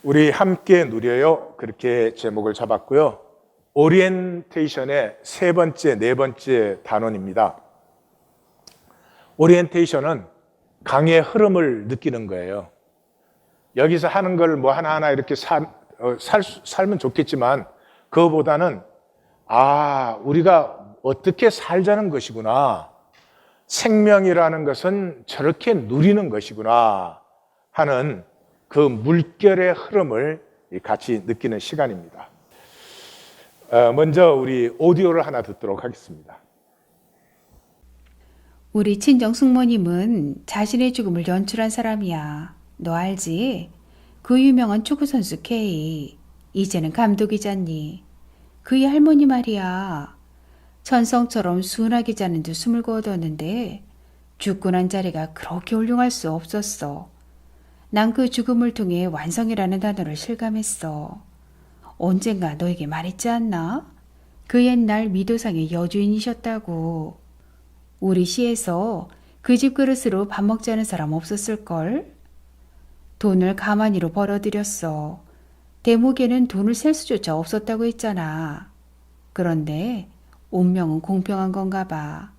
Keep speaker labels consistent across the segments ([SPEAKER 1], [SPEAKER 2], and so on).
[SPEAKER 1] 우리 함께 누려요. 그렇게 제목을 잡았고요. 오리엔테이션의 세 번째, 네 번째 단원입니다. 오리엔테이션은 강의 흐름을 느끼는 거예요. 여기서 하는 걸 뭐 하나하나 이렇게 살면 좋겠지만 그거보다는 우리가 어떻게 살자는 것이구나. 생명이라는 것은 저렇게 누리는 것이구나 하는 그 물결의 흐름을 같이 느끼는 시간입니다. 먼저 우리 오디오를 하나 듣도록 하겠습니다.
[SPEAKER 2] 우리 친정 숙모님은 자신의 죽음을 연출한 사람이야. 너 알지? 그 유명한 축구선수 K. 이제는 감독이잖니. 그의 할머니 말이야. 천성처럼 순하게 자는 듯 숨을 거뒀는데 죽고 난 자리가 그렇게 훌륭할 수 없었어. 난 그 죽음을 통해 완성이라는 단어를 실감했어. 언젠가 너에게 말했지 않나? 그 옛날 미도상의 여주인이셨다고. 우리 시에서 그 집 그릇으로 밥 먹지 않은 사람 없었을걸? 돈을 가만히로 벌어들였어. 대목에는 돈을 셀 수조차 없었다고 했잖아. 그런데 운명은 공평한 건가 봐.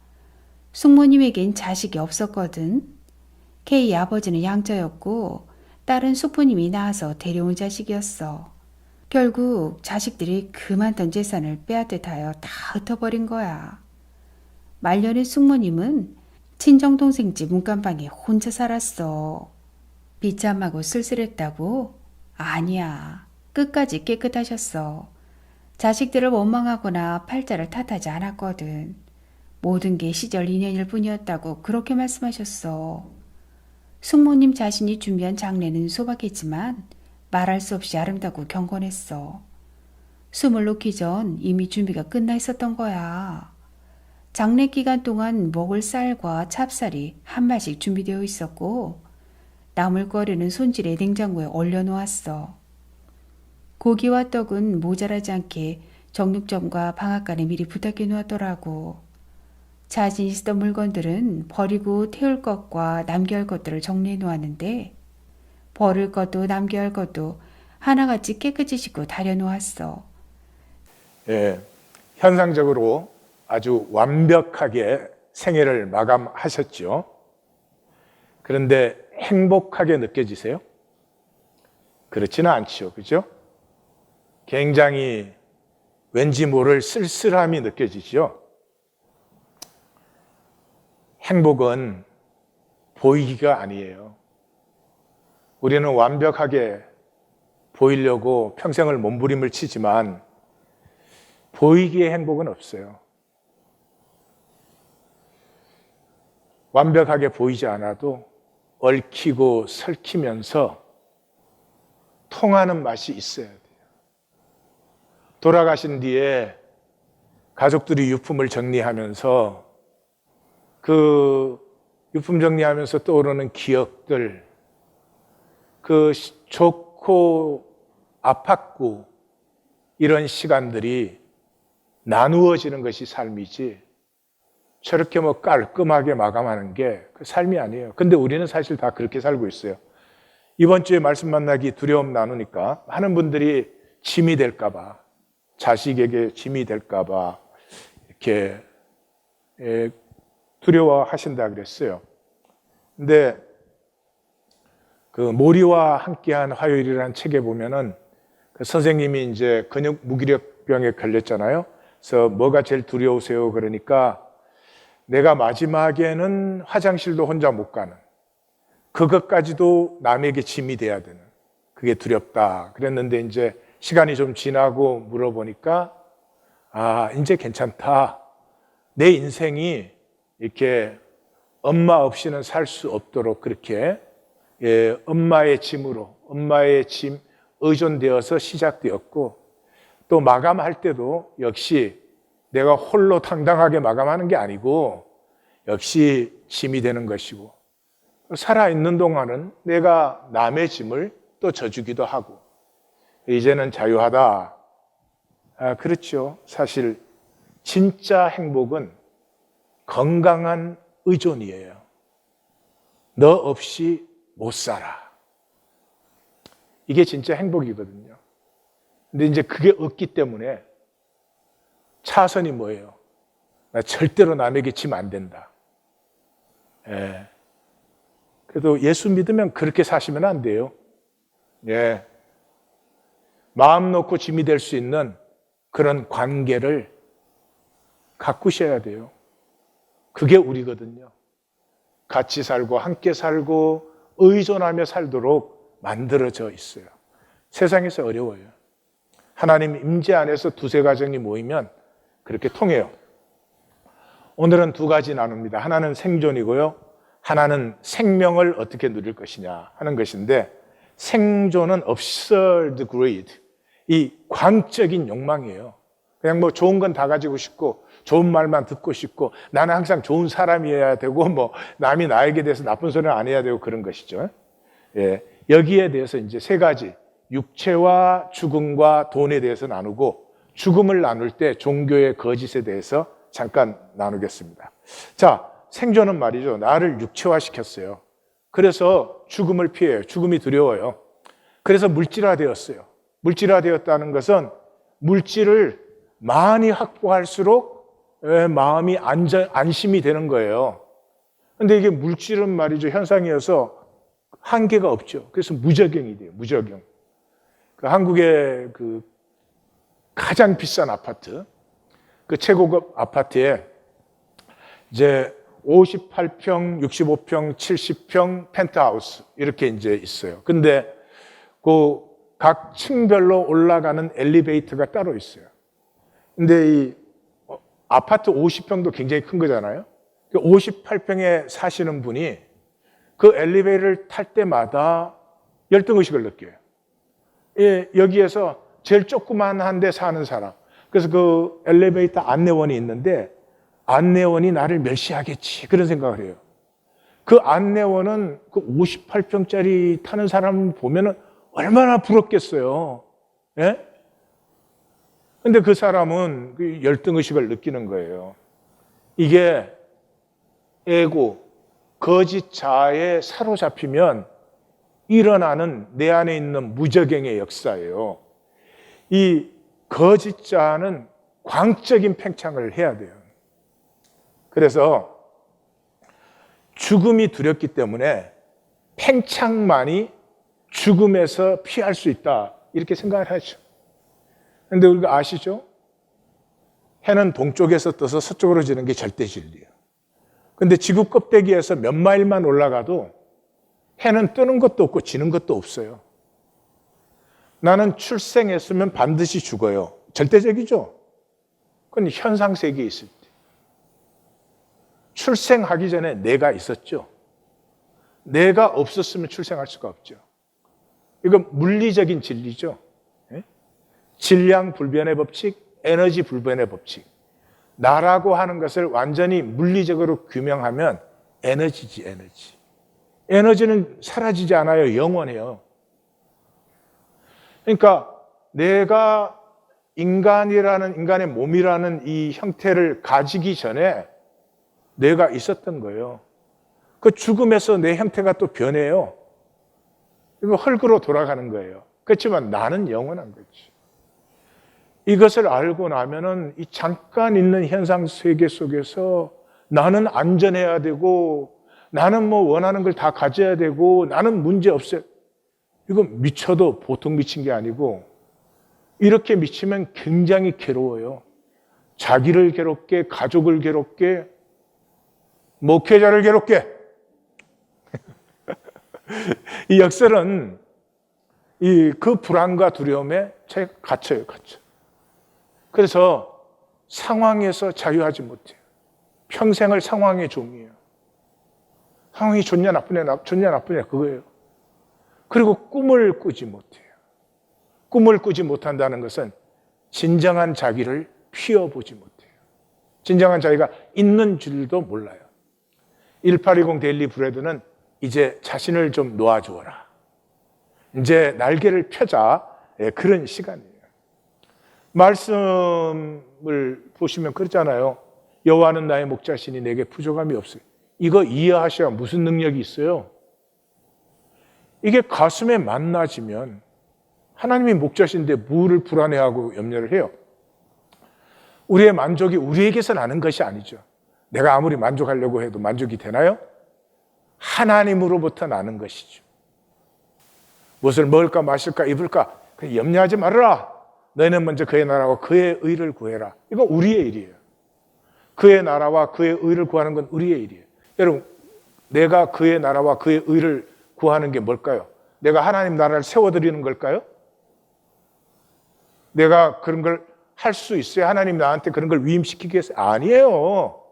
[SPEAKER 2] 숙모님에겐 자식이 없었거든. K의 아버지는 양자였고 딸은 숙부님이 낳아서 데려온 자식이었어. 결국 자식들이 그 많던 재산을 빼앗듯하여 다 흩어버린 거야. 말년의 숙모님은 친정동생 집 문간방에 혼자 살았어. 비참하고 쓸쓸했다고? 아니야. 끝까지 깨끗하셨어. 자식들을 원망하거나 팔자를 탓하지 않았거든. 모든 게 시절 인연일 뿐이었다고 그렇게 말씀하셨어. 숙모님 자신이 준비한 장례는 소박했지만 말할 수 없이 아름답고 경건했어. 숨을 놓기 전 이미 준비가 끝나 있었던 거야. 장례 기간 동안 먹을 쌀과 찹쌀이 한 말씩 준비되어 있었고 남을 거리는 손질에 냉장고에 얼려놓았어. 고기와 떡은 모자라지 않게 정육점과 방앗간에 미리 부탁해 놓았더라고. 자신 있었던 물건들은 버리고 태울 것과 남겨야 할 것들을 정리해 놓았는데 버릴 것도 남겨야 할 것도 하나같이 깨끗이 씻고 다려놓았어.
[SPEAKER 1] 현상적으로 아주 완벽하게 생애를 마감하셨죠. 그런데 행복하게 느껴지세요? 그렇지는 않죠. 그죠? 굉장히 왠지 모를 쓸쓸함이 느껴지죠. 행복은 보이기가 아니에요. 우리는 완벽하게 보이려고 평생을 몸부림을 치지만 보이기에 행복은 없어요. 완벽하게 보이지 않아도 얽히고 설키면서 통하는 맛이 있어야 돼요. 돌아가신 뒤에 가족들이 유품을 정리하면서 그 유품 정리하면서 떠오르는 기억들, 그 좋고 아팠고 이런 시간들이 나누어지는 것이 삶이지 저렇게 뭐 깔끔하게 마감하는 게 그 삶이 아니에요. 근데 우리는 사실 다 그렇게 살고 있어요. 이번 주에 말씀 만나기 두려움 나누니까 많은 분들이 짐이 될까 봐, 자식에게 짐이 될까 봐 이렇게 두려워하신다 그랬어요. 근데 그 모리와 함께한 화요일이라는 책에 보면은 그 선생님이 이제 근육 무기력병에 걸렸잖아요. 그래서 뭐가 제일 두려우세요? 그러니까 내가 마지막에는 화장실도 혼자 못 가는, 그것까지도 남에게 짐이 돼야 되는, 그게 두렵다 그랬는데 이제 시간이 좀 지나고 물어보니까 이제 괜찮다. 내 인생이 이렇게 엄마 없이는 살 수 없도록 그렇게 엄마의 짐으로, 엄마의 짐 의존되어서 시작되었고 또 마감할 때도 역시 내가 홀로 당당하게 마감하는 게 아니고 역시 짐이 되는 것이고 살아있는 동안은 내가 남의 짐을 또 져주기도 하고 이제는 자유하다. 그렇죠. 사실 진짜 행복은 건강한 의존이에요. 너 없이 못 살아. 이게 진짜 행복이거든요. 근데 이제 그게 없기 때문에 차선이 뭐예요? 나 절대로 남에게 지면 안 된다. 예. 그래도 예수 믿으면 그렇게 사시면 안 돼요. 예. 마음 놓고 짐이 될 수 있는 그런 관계를 가꾸셔야 돼요. 그게 우리거든요. 같이 살고 함께 살고 의존하며 살도록 만들어져 있어요. 세상에서 어려워요. 하나님 임재 안에서 두세 가정이 모이면 그렇게 통해요. 오늘은 두 가지 나눕니다. 하나는 생존이고요. 하나는 생명을 어떻게 누릴 것이냐 하는 것인데, 생존은 absurd greed, 이 광적인 욕망이에요. 그냥 뭐 좋은 건 다 가지고 싶고 좋은 말만 듣고 싶고 나는 항상 좋은 사람이어야 되고 뭐 남이 나에게 대해서 나쁜 소리는 안 해야 되고 그런 것이죠. 예, 여기에 대해서 이제 세 가지, 육체와 죽음과 돈에 대해서 나누고, 죽음을 나눌 때 종교의 거짓에 대해서 잠깐 나누겠습니다. 자, 생존은 말이죠. 나를 육체화시켰어요. 그래서 죽음을 피해요. 죽음이 두려워요. 그래서 물질화되었어요. 물질화되었다는 것은 물질을 많이 확보할수록 마음이 안심이 되는 거예요. 그런데 이게 물질은 말이죠. 현상이어서 한계가 없죠. 그래서 무저경이 돼요. 무저경. 그 한국의 그 가장 비싼 아파트, 그 최고급 아파트에 이제 58평, 65평, 70평 펜트하우스 이렇게 이제 있어요. 근데 그 각 층별로 올라가는 엘리베이터가 따로 있어요. 근데 이 아파트 50평도 굉장히 큰 거잖아요. 58평에 사시는 분이 그 엘리베이터를 탈 때마다 열등의식을 느껴요. 예, 여기에서 제일 조그만한 데 사는 사람. 그래서 그 엘리베이터 안내원이 있는데 안내원이 나를 멸시하겠지, 그런 생각을 해요. 그 안내원은 그 58평짜리 타는 사람을 보면은 얼마나 부럽겠어요. 예? 근데 그 사람은 그 열등의식을 느끼는 거예요. 이게 에고, 거짓 자아에 사로잡히면 일어나는 내 안에 있는 무저경의 역사예요. 이 거짓 자아는 광적인 팽창을 해야 돼요. 그래서 죽음이 두렵기 때문에 팽창만이 죽음에서 피할 수 있다, 이렇게 생각을 하죠. 그런데 우리가 아시죠? 해는 동쪽에서 떠서 서쪽으로 지는 게 절대 진리예요. 그런데 지구 껍데기에서 몇 마일만 올라가도 해는 뜨는 것도 없고 지는 것도 없어요. 나는 출생했으면 반드시 죽어요. 절대적이죠? 그건 현상세계에 있을 때. 출생하기 전에 내가 있었죠. 내가 없었으면 출생할 수가 없죠. 이건 물리적인 진리죠. 질량 불변의 법칙, 에너지 불변의 법칙. 나라고 하는 것을 완전히 물리적으로 규명하면 에너지지, 에너지. 에너지는 사라지지 않아요. 영원해요. 그러니까 내가 인간의 몸이라는 이 형태를 가지기 전에 내가 있었던 거예요. 그 죽음에서 내 형태가 또 변해요. 이거 흙으로 돌아가는 거예요. 그렇지만 나는 영원한 거지. 이것을 알고 나면은 이 잠깐 있는 현상 세계 속에서 나는 안전해야 되고, 나는 뭐 원하는 걸 다 가져야 되고, 나는 문제 없어요. 이거 미쳐도 보통 미친 게 아니고, 이렇게 미치면 굉장히 괴로워요. 자기를 괴롭게, 가족을 괴롭게, 목회자를 괴롭게. 이 역설은 그 불안과 두려움에 갇혀요. 그래서 상황에서 자유하지 못해요. 평생을 상황의 종이에요. 상황이 좋냐 나쁘냐 그거예요. 그리고 꿈을 꾸지 못해요. 꿈을 꾸지 못한다는 것은 진정한 자기를 피워보지 못해요. 진정한 자기가 있는 줄도 몰라요. 1820 데일리 브레드는 이제 자신을 좀 놓아주어라. 이제 날개를 펴자. 그런 시간이에요. 말씀을 보시면 그렇잖아요. 여호와는 나의 목자시니 내게 부족함이 없어요. 이거 이해하셔야 무슨 능력이 있어요? 이게 가슴에 만나지면 하나님이 목자신데 뭐를 불안해하고 염려를 해요? 우리의 만족이 우리에게서 나는 것이 아니죠. 내가 아무리 만족하려고 해도 만족이 되나요? 하나님으로부터 나는 것이죠. 무엇을 먹을까 마실까 입을까 그냥 염려하지 말아라. 너희는 먼저 그의 나라와 그의 의를 구해라. 이건 우리의 일이에요. 그의 나라와 그의 의를 구하는 건 우리의 일이에요. 여러분, 내가 그의 나라와 그의 의를 구하는 게 뭘까요? 내가 하나님 나라를 세워드리는 걸까요? 내가 그런 걸 할 수 있어요? 하나님 나한테 그런 걸 위임시키기 위해서? 아니에요.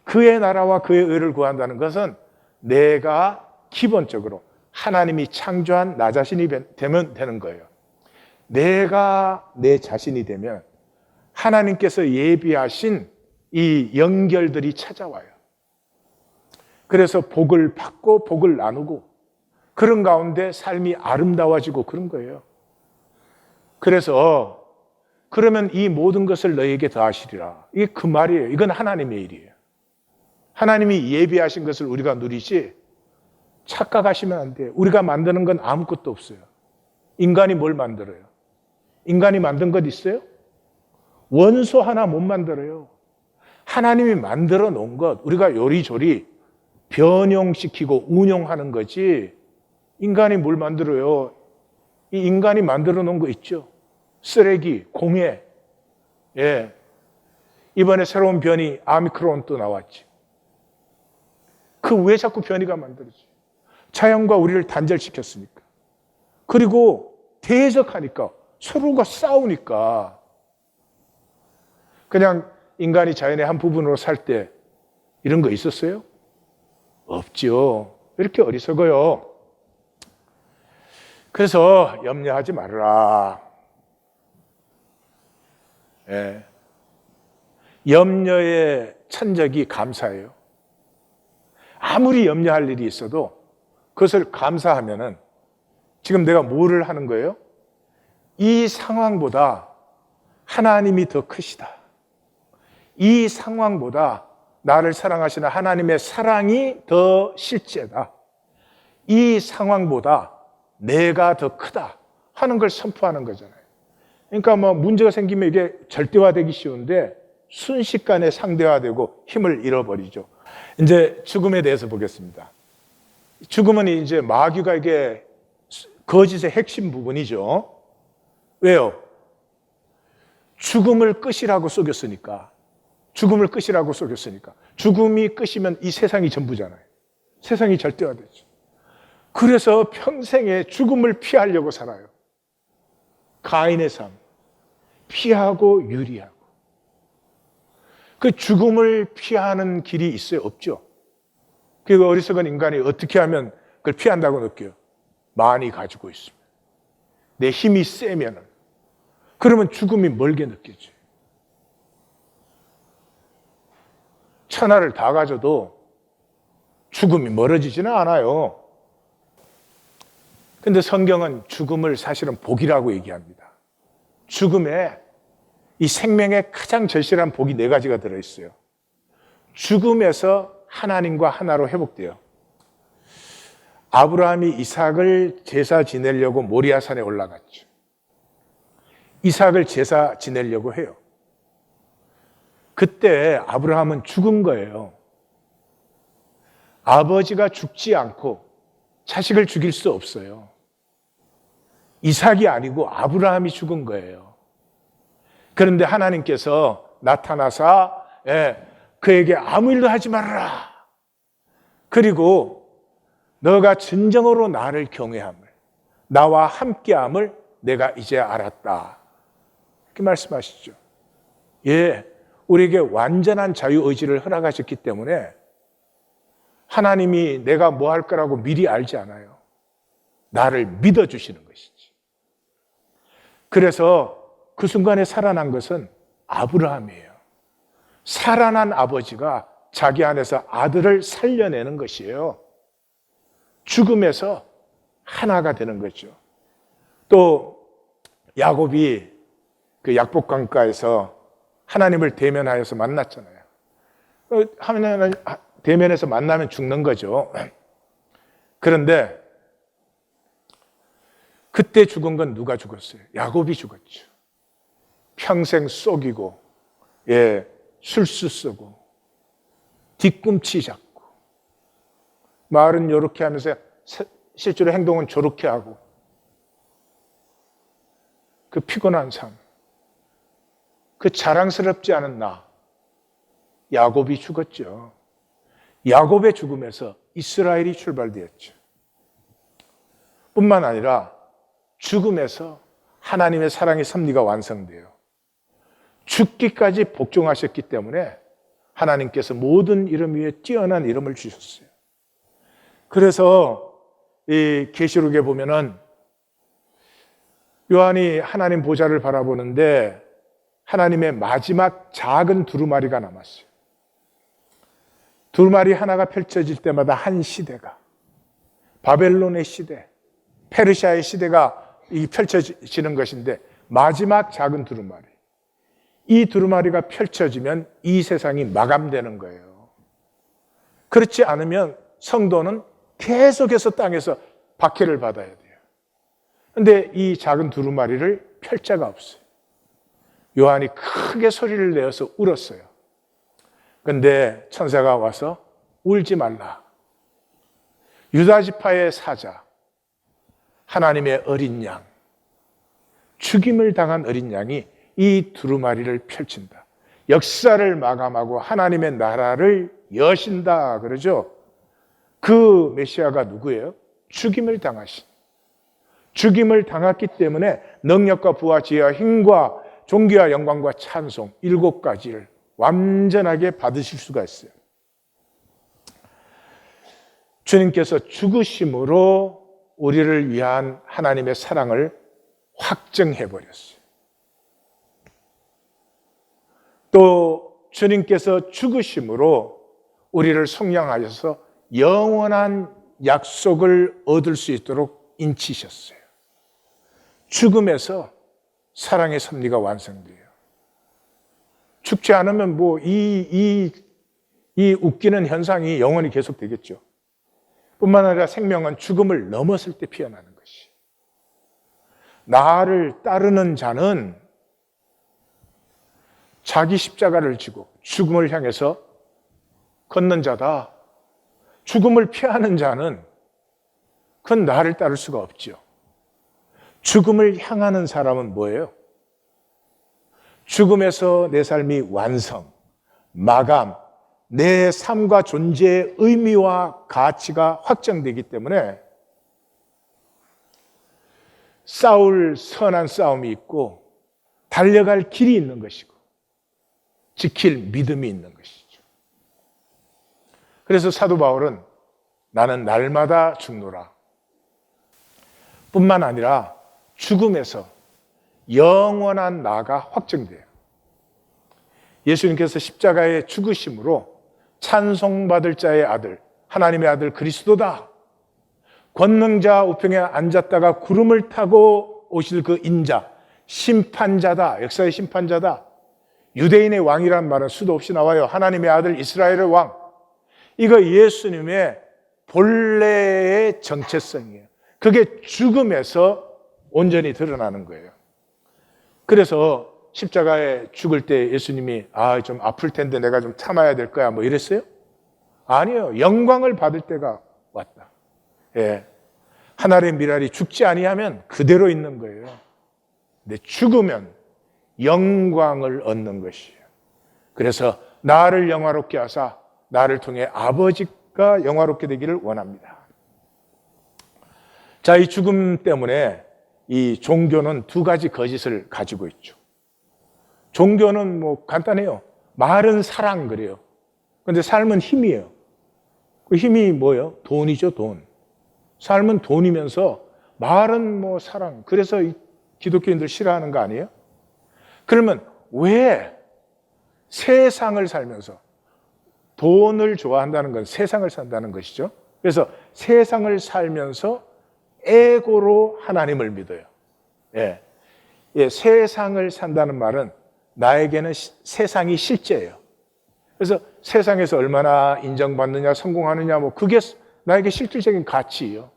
[SPEAKER 1] 그의 나라와 그의 의를 구한다는 것은 내가 기본적으로 하나님이 창조한 나 자신이 되면 되는 거예요. 내가 내 자신이 되면 하나님께서 예비하신 이 연결들이 찾아와요. 그래서 복을 받고 복을 나누고 그런 가운데 삶이 아름다워지고 그런 거예요. 그래서 그러면 이 모든 것을 너에게 더하시리라. 이게 그 말이에요. 이건 하나님의 일이에요. 하나님이 예비하신 것을 우리가 누리지 착각하시면 안 돼요. 우리가 만드는 건 아무것도 없어요. 인간이 뭘 만들어요? 인간이 만든 것 있어요? 원소 하나 못 만들어요. 하나님이 만들어 놓은 것 우리가 요리조리 변형시키고 운용하는 거지 인간이 뭘 만들어요? 이 인간이 만들어 놓은 거 있죠? 쓰레기, 공해. 예. 이번에 새로운 변이 아미크론 또 나왔지. 그 왜 자꾸 변이가 만들어지? 자연과 우리를 단절시켰으니까. 그리고 대적하니까 서로가 싸우니까 그냥 인간이 자연의 한 부분으로 살 때 이런 거 있었어요? 없지요. 왜 이렇게 어리석어요? 그래서 염려하지 말아라. 예. 염려의 천적이 감사예요. 아무리 염려할 일이 있어도 그것을 감사하면은 지금 내가 뭐를 하는 거예요? 이 상황보다 하나님이 더 크시다. 이 상황보다 나를 사랑하시는 하나님의 사랑이 더 실제다. 이 상황보다 내가 더 크다 하는 걸 선포하는 거잖아요. 그러니까 뭐 문제가 생기면 이게 절대화되기 쉬운데 순식간에 상대화되고 힘을 잃어버리죠. 이제 죽음에 대해서 보겠습니다. 죽음은 이제 마귀가 이게 거짓의 핵심 부분이죠. 왜요? 죽음을 끝이라고 속였으니까. 죽음을 끝이라고 속였으니까. 죽음이 끝이면 이 세상이 전부잖아요. 세상이 절대화되죠. 그래서 평생에 죽음을 피하려고 살아요. 가인의 삶. 피하고 유리하고. 그 죽음을 피하는 길이 있어요? 없죠? 그 어리석은 인간이 어떻게 하면 그걸 피한다고 느껴요? 많이 가지고 있으면. 내 힘이 세면은. 그러면 죽음이 멀게 느껴져요. 천하를 다 가져도 죽음이 멀어지지는 않아요. 근데 성경은 죽음을 사실은 복이라고 얘기합니다. 죽음에 이 생명의 가장 절실한 복이 4가지가 들어있어요. 죽음에서 하나님과 하나로 회복돼요. 아브라함이 이삭을 제사 지내려고 모리아산에 올라갔죠. 이삭을 제사 지내려고 해요. 그때 아브라함은 죽은 거예요. 아버지가 죽지 않고 자식을 죽일 수 없어요. 이삭이 아니고 아브라함이 죽은 거예요. 그런데 하나님께서 나타나사 그에게 아무 일도 하지 말아라. 그리고 너가 진정으로 나를 경외함을, 나와 함께함을 내가 이제 알았다. 이렇게 말씀하시죠. 예, 우리에게 완전한 자유의지를 허락하셨기 때문에 하나님이 내가 뭐 할 거라고 미리 알지 않아요. 나를 믿어주시는 것이지. 그래서 그 순간에 살아난 것은 아브라함이에요. 살아난 아버지가 자기 안에서 아들을 살려내는 것이에요. 죽음에서 하나가 되는 거죠. 또 야곱이 그 약복강가에서 하나님을 대면하여서 만났잖아요. 하나님을 대면해서 만나면 죽는 거죠. 그런데 그때 죽은 건 누가 죽었어요? 야곱이 죽었죠. 평생 속이고, 술수 쓰고, 뒤꿈치 잡고, 말은 요렇게 하면서 실제로 행동은 저렇게 하고, 그 피곤한 삶, 그 자랑스럽지 않은 나, 야곱이 죽었죠. 야곱의 죽음에서 이스라엘이 출발되었죠. 뿐만 아니라 죽음에서 하나님의 사랑의 섭리가 완성돼요. 죽기까지 복종하셨기 때문에 하나님께서 모든 이름 위에 뛰어난 이름을 주셨어요. 그래서 이 계시록에 보면은 요한이 하나님 보좌를 바라보는데 하나님의 마지막 작은 두루마리가 남았어요. 두루마리 하나가 펼쳐질 때마다 한 시대가, 바벨론의 시대, 페르시아의 시대가 펼쳐지는 것인데 마지막 작은 두루마리, 이 두루마리가 펼쳐지면 이 세상이 마감되는 거예요. 그렇지 않으면 성도는 계속해서 땅에서 박해를 받아야 돼요. 그런데 이 작은 두루마리를 펼 자가 없어요. 요한이 크게 소리를 내어서 울었어요. 그런데 천사가 와서 울지 말라. 유다 지파의 사자, 하나님의 어린 양, 죽임을 당한 어린 양이 이 두루마리를 펼친다. 역사를 마감하고 하나님의 나라를 여신다 그러죠. 그 메시아가 누구예요? 죽임을 당하신. 죽임을 당했기 때문에 능력과 부와 지혜와 힘과 존귀와 영광과 찬송 7가지를 완전하게 받으실 수가 있어요. 주님께서 죽으심으로 우리를 위한 하나님의 사랑을 확증해 버렸어요. 또 주님께서 죽으심으로 우리를 속량하셔서 영원한 약속을 얻을 수 있도록 인치셨어요. 죽음에서 사랑의 섭리가 완성돼요. 죽지 않으면 이 웃기는 현상이 영원히 계속되겠죠. 뿐만 아니라 생명은 죽음을 넘었을 때 피어나는 것이. 나를 따르는 자는 자기 십자가를 지고 죽음을 향해서 걷는 자다. 죽음을 피하는 자는 그건 나를 따를 수가 없죠. 죽음을 향하는 사람은 뭐예요? 죽음에서 내 삶이 완성, 마감, 내 삶과 존재의 의미와 가치가 확정되기 때문에 싸울 선한 싸움이 있고 달려갈 길이 있는 것이고 지킬 믿음이 있는 것이죠. 그래서 사도 바울은 나는 날마다 죽노라 뿐만 아니라 죽음에서 영원한 나가 확정돼요. 예수님께서 십자가의 죽으심으로 찬송받을 자의 아들, 하나님의 아들 그리스도다. 권능자 우편에 앉았다가 구름을 타고 오실 그 인자, 심판자다. 역사의 심판자다. 유대인의 왕이란 말은 수도 없이 나와요. 하나님의 아들 이스라엘의 왕. 이거 예수님의 본래의 정체성이에요. 그게 죽음에서 온전히 드러나는 거예요. 그래서 십자가에 죽을 때 예수님이 좀 아플 텐데 내가 좀 참아야 될 거야 뭐 이랬어요? 아니에요. 영광을 받을 때가 왔다. 하나님의 미랄이 죽지 아니하면 그대로 있는 거예요. 근데 죽으면 영광을 얻는 것이에요. 그래서 나를 영화롭게 하사 나를 통해 아버지가 영화롭게 되기를 원합니다. 자, 이 죽음 때문에 이 종교는 2가지 거짓을 가지고 있죠. 종교는 간단해요. 말은 사랑 그래요. 그런데 삶은 힘이에요. 그 힘이 뭐예요? 돈이죠, 돈. 삶은 돈이면서 말은 사랑. 그래서 이 기독교인들 싫어하는 거 아니에요? 그러면 왜 세상을 살면서 돈을 좋아한다는 건 세상을 산다는 것이죠. 그래서 세상을 살면서 에고로 하나님을 믿어요. 세상을 산다는 말은 나에게는 세상이 실제예요. 그래서 세상에서 얼마나 인정받느냐, 성공하느냐, 그게 나에게 실질적인 가치예요.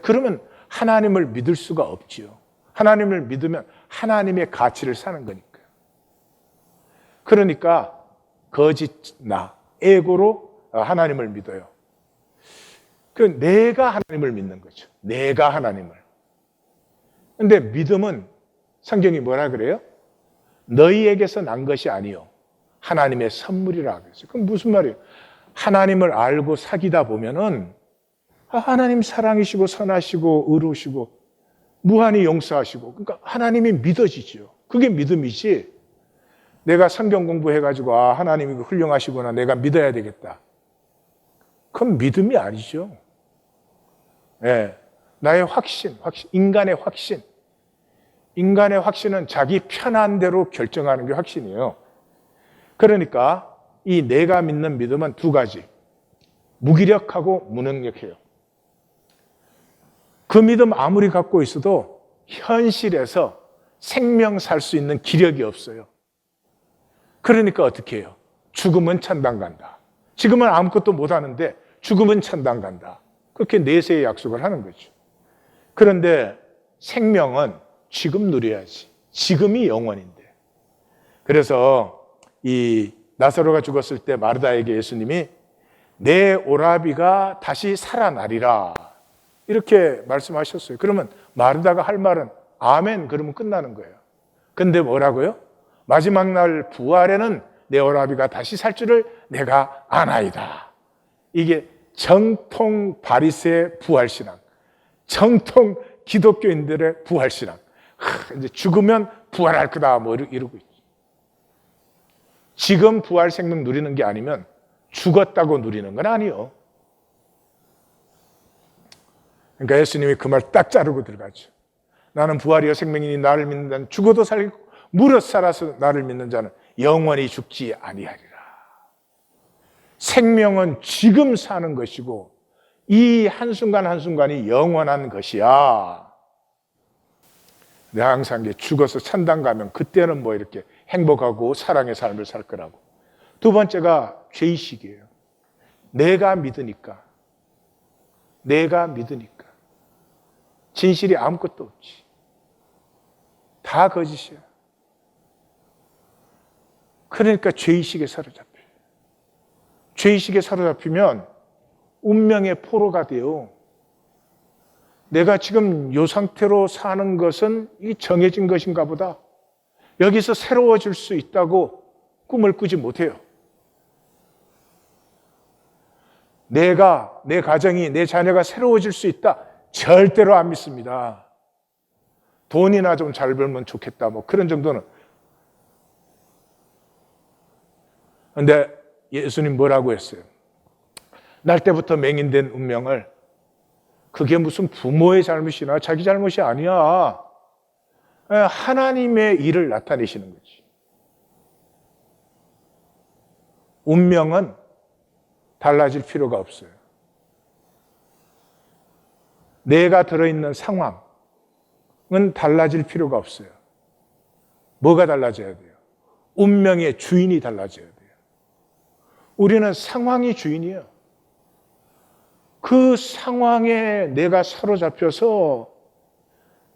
[SPEAKER 1] 그러면 하나님을 믿을 수가 없지요. 하나님을 믿으면 하나님의 가치를 사는 거니까요. 그러니까 거짓 나, 에고로 하나님을 믿어요. 그 내가 하나님을 믿는 거죠. 내가 하나님을. 근데 믿음은 성경이 뭐라 그래요? 너희에게서 난 것이 아니요 하나님의 선물이라 그랬어요. 그럼 무슨 말이에요? 하나님을 알고 사귀다 보면은 하나님 사랑이시고 선하시고 의로우시고 무한히 용서하시고, 그러니까 하나님이 믿어지죠. 그게 믿음이지. 내가 성경 공부해가지고 하나님이 훌륭하시구나, 내가 믿어야 되겠다, 그건 믿음이 아니죠. 네. 나의 확신, 인간의 확신. 인간의 확신은 자기 편한 대로 결정하는 게 확신이에요. 그러니까 이 내가 믿는 믿음은 두 가지. 무기력하고 무능력해요. 그 믿음 아무리 갖고 있어도 현실에서 생명 살 수 있는 기력이 없어요. 그러니까 어떻게 해요? 죽으면 천당 간다. 지금은 아무것도 못 하는데 죽으면 천당 간다. 그렇게 내세의 약속을 하는 거죠. 그런데 생명은 지금 누려야지. 지금이 영원인데. 그래서 이 나사로가 죽었을 때 마르다에게 예수님이 내 오라비가 다시 살아나리라 이렇게 말씀하셨어요. 그러면 마르다가 할 말은 아멘 그러면 끝나는 거예요. 근데 뭐라고요? 마지막 날 부활에는 내 오라비가 다시 살 줄을 내가 아나이다. 이게 정통 바리새의 부활신앙, 정통 기독교인들의 부활신앙. 이제 죽으면 부활할 거다 뭐 이러고 있죠. 지금 부활 생명 누리는 게 아니면 죽었다고 누리는 건 아니요. 그러니까 예수님이 그 말 딱 자르고 들어가죠. 나는 부활이요 생명이니 나를 믿는 자는 죽어도 살고 무릇 살아서 나를 믿는 자는 영원히 죽지 아니하리라. 생명은 지금 사는 것이고 이 한순간 한순간이 영원한 것이야. 내가 항상 죽어서 천당 가면 그때는 뭐 이렇게 행복하고 사랑의 삶을 살 거라고. 두 번째가 죄의식이에요. 내가 믿으니까. 진실이 아무것도 없지. 다 거짓이야. 그러니까 죄의식에 사로잡혀요. 죄의식에 사로잡히면 운명의 포로가 돼요. 내가 지금 이 상태로 사는 것은 이 정해진 것인가 보다. 여기서 새로워질 수 있다고 꿈을 꾸지 못해요. 내가, 내 가정이, 내 자녀가 새로워질 수 있다. 절대로 안 믿습니다. 돈이나 좀 잘 벌면 좋겠다. 뭐 그런 정도는. 근데 예수님 뭐라고 했어요? 날 때부터 맹인된 운명을 그게 무슨 부모의 잘못이나 자기 잘못이 아니야. 하나님의 일을 나타내시는 거지. 운명은 달라질 필요가 없어요. 내가 들어있는 상황은 달라질 필요가 없어요. 뭐가 달라져야 돼요? 운명의 주인이 달라져야 돼요. 우리는 상황이 주인이에요. 그 상황에 내가 사로잡혀서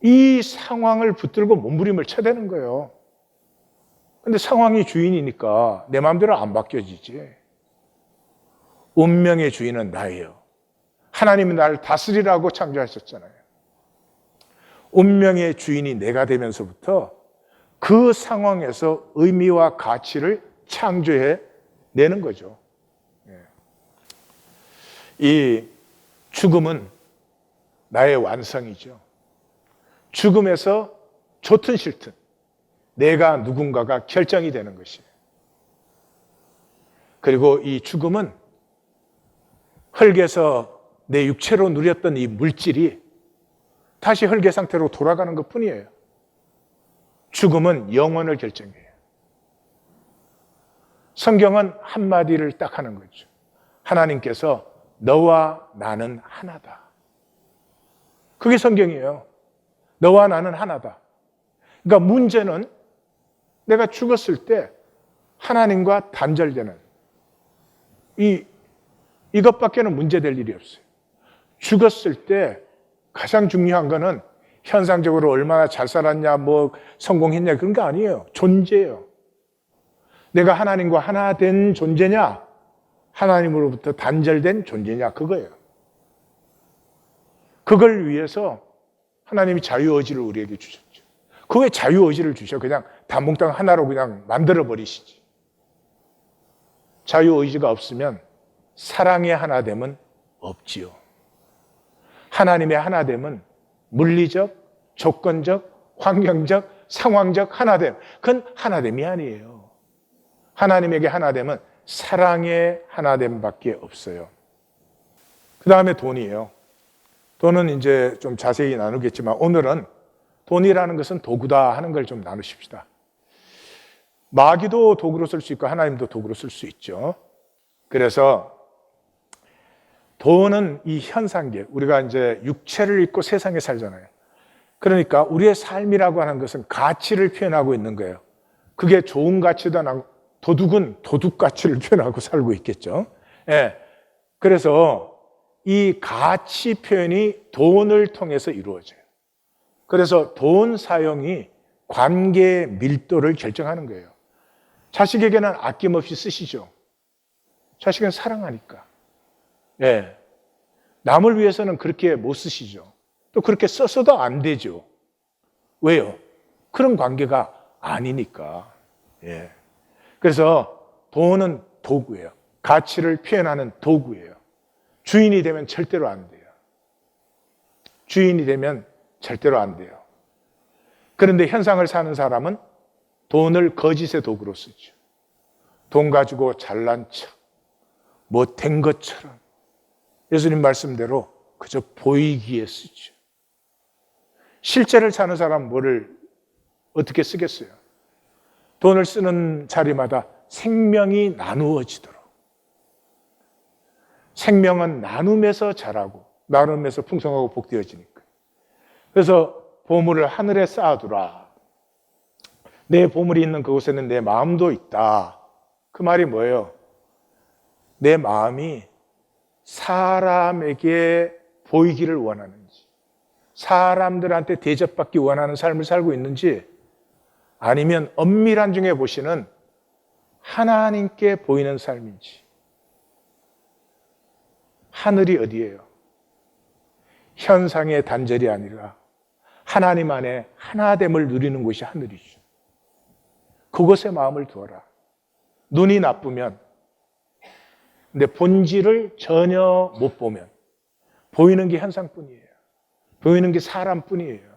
[SPEAKER 1] 이 상황을 붙들고 몸부림을 쳐대는 거예요. 근데 상황이 주인이니까 내 마음대로 안 바뀌어지지. 운명의 주인은 나예요. 하나님이 나를 다스리라고 창조하셨잖아요. 운명의 주인이 내가 되면서부터 그 상황에서 의미와 가치를 창조해 내는 거죠. 이 죽음은 나의 완성이죠. 죽음에서 좋든 싫든 내가 누군가가 결정이 되는 것이에요. 그리고 이 죽음은 흙에서 내 육체로 누렸던 이 물질이 다시 흙의 상태로 돌아가는 것 뿐이에요. 죽음은 영원을 결정해요. 성경은 한마디를 딱 하는 거죠. 하나님께서 너와 나는 하나다. 그게 성경이에요. 너와 나는 하나다. 그러니까 문제는 내가 죽었을 때 하나님과 단절되는 이것밖에는 문제될 일이 없어요. 죽었을 때 가장 중요한 거는 현상적으로 얼마나 잘 살았냐, 뭐 성공했냐 그런 게 아니에요. 존재예요. 내가 하나님과 하나 된 존재냐, 하나님으로부터 단절된 존재냐, 그거예요. 그걸 위해서 하나님이 자유의지를 우리에게 주셨죠. 그 왜 자유의지를 주셔? 그냥 단몽땅 하나로 그냥 만들어버리시지. 자유의지가 없으면 사랑의 하나됨은 없지요. 하나님의 하나됨은 물리적, 조건적, 환경적, 상황적 하나됨. 그건 하나됨이 아니에요. 하나님에게 하나됨은 사랑의 하나됨밖에 없어요. 그 다음에 돈이에요. 돈은 이제 좀 자세히 나누겠지만 오늘은 돈이라는 것은 도구다 하는 걸 좀 나누십시다. 마귀도 도구로 쓸 수 있고 하나님도 도구로 쓸 수 있죠. 그래서 돈은 이 현상계, 우리가 이제 육체를 입고 세상에 살잖아요. 그러니까 우리의 삶이라고 하는 것은 가치를 표현하고 있는 거예요. 그게 좋은 가치도 아니고 도둑은 도둑 가치를 표현하고 살고 있겠죠. 예. 그래서 이 가치 표현이 돈을 통해서 이루어져요. 그래서 돈 사용이 관계의 밀도를 결정하는 거예요. 자식에게는 아낌없이 쓰시죠. 자식은 사랑하니까. 예. 남을 위해서는 그렇게 못 쓰시죠. 또 그렇게 써서도 안 되죠. 왜요? 그런 관계가 아니니까. 예. 그래서 돈은 도구예요. 가치를 표현하는 도구예요. 주인이 되면 절대로 안 돼요. 주인이 되면 절대로 안 돼요. 그런데 현상을 사는 사람은 돈을 거짓의 도구로 쓰죠. 돈 가지고 잘난 척, 뭐 된 것처럼 예수님 말씀대로 그저 보이기에 쓰죠. 실제를 사는 사람은 뭐를 어떻게 쓰겠어요? 돈을 쓰는 자리마다 생명이 나누어지도록. 생명은 나눔에서 자라고 나눔에서 풍성하고 복되어지니까. 그래서 보물을 하늘에 쌓아두라. 내 보물이 있는 그곳에는 내 마음도 있다. 그 말이 뭐예요? 내 마음이 사람에게 보이기를 원하는지, 사람들한테 대접받기 원하는 삶을 살고 있는지, 아니면 엄밀한 중에 보시는 하나님께 보이는 삶인지. 하늘이 어디예요? 현상의 단절이 아니라 하나님 안에 하나됨을 누리는 곳이 하늘이죠. 그곳에 마음을 두어라. 눈이 나쁘면, 근데 본질을 전혀 못 보면 보이는 게 현상뿐이에요. 보이는 게 사람뿐이에요.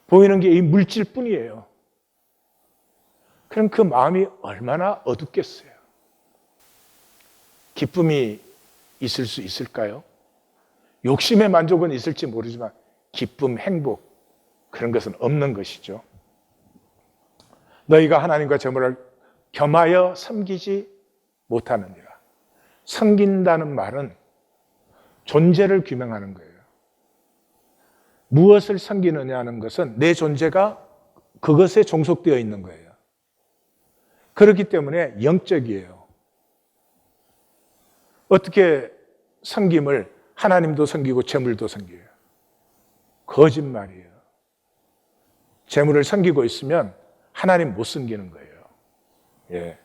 [SPEAKER 1] 보이는 게 이 물질뿐이에요. 그럼 그 마음이 얼마나 어둡겠어요. 기쁨이 있을 수 있을까요? 욕심의 만족은 있을지 모르지만 기쁨, 행복 그런 것은 없는 것이죠. 너희가 하나님과 저물을 겸하여 섬기지 못하느니라. 섬긴다는 말은 존재를 규명하는 거예요. 무엇을 섬기느냐는 것은 내 존재가 그것에 종속되어 있는 거예요. 그렇기 때문에 영적이에요. 어떻게 섬김을 하나님도 섬기고 재물도 섬겨요? 거짓말이에요. 재물을 섬기고 있으면 하나님 못 섬기는 거예요. 예.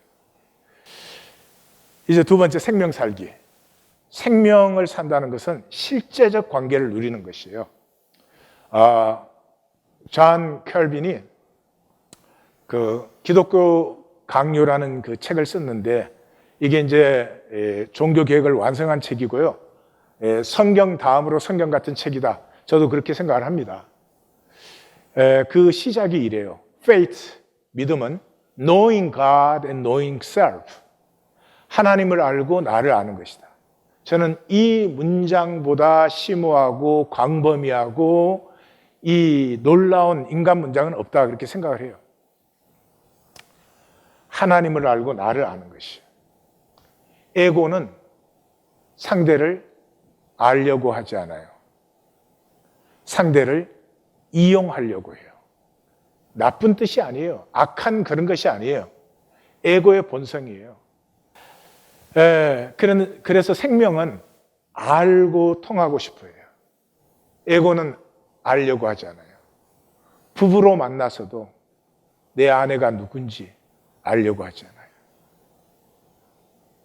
[SPEAKER 1] 이제 두 번째, 생명 살기. 생명을 산다는 것은 실제적 관계를 누리는 것이에요. 존 켈빈이 그 기독교 강요라는 그 책을 썼는데, 이게 이제 종교 개혁을 완성한 책이고요. 성경 다음으로 성경 같은 책이다. 저도 그렇게 생각을 합니다. 그 시작이 이래요. Faith, 믿음은 knowing God and knowing self. 하나님을 알고 나를 아는 것이다. 저는 이 문장보다 심오하고 광범위하고 이 놀라운 인간 문장은 없다 그렇게 생각을 해요. 하나님을 알고 나를 아는 것이에요. 에고는 상대를 알려고 하지 않아요. 상대를 이용하려고 해요. 나쁜 뜻이 아니에요. 악한 그런 것이 아니에요. 에고의 본성이에요. 그래서 생명은 알고 통하고 싶어요. 에고는 알려고 하잖아요. 부부로 만나서도 내 아내가 누군지 알려고 하잖아요.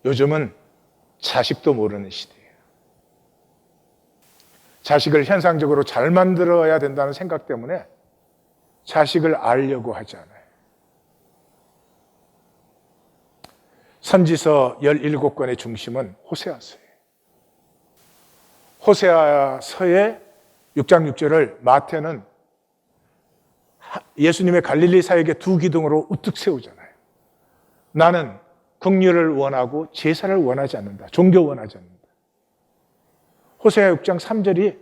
[SPEAKER 1] 요즘은 자식도 모르는 시대예요. 자식을 현상적으로 잘 만들어야 된다는 생각 때문에 자식을 알려고 하지 않아요. 선지서 17권의 중심은 호세아서예요. 호세아서의 6장 6절을 마태는 예수님의 갈릴리 사역의 두 기둥으로 우뚝 세우잖아요. 나는 긍휼을 원하고 제사를 원하지 않는다. 종교 원하지 않는다. 호세아 6장 3절이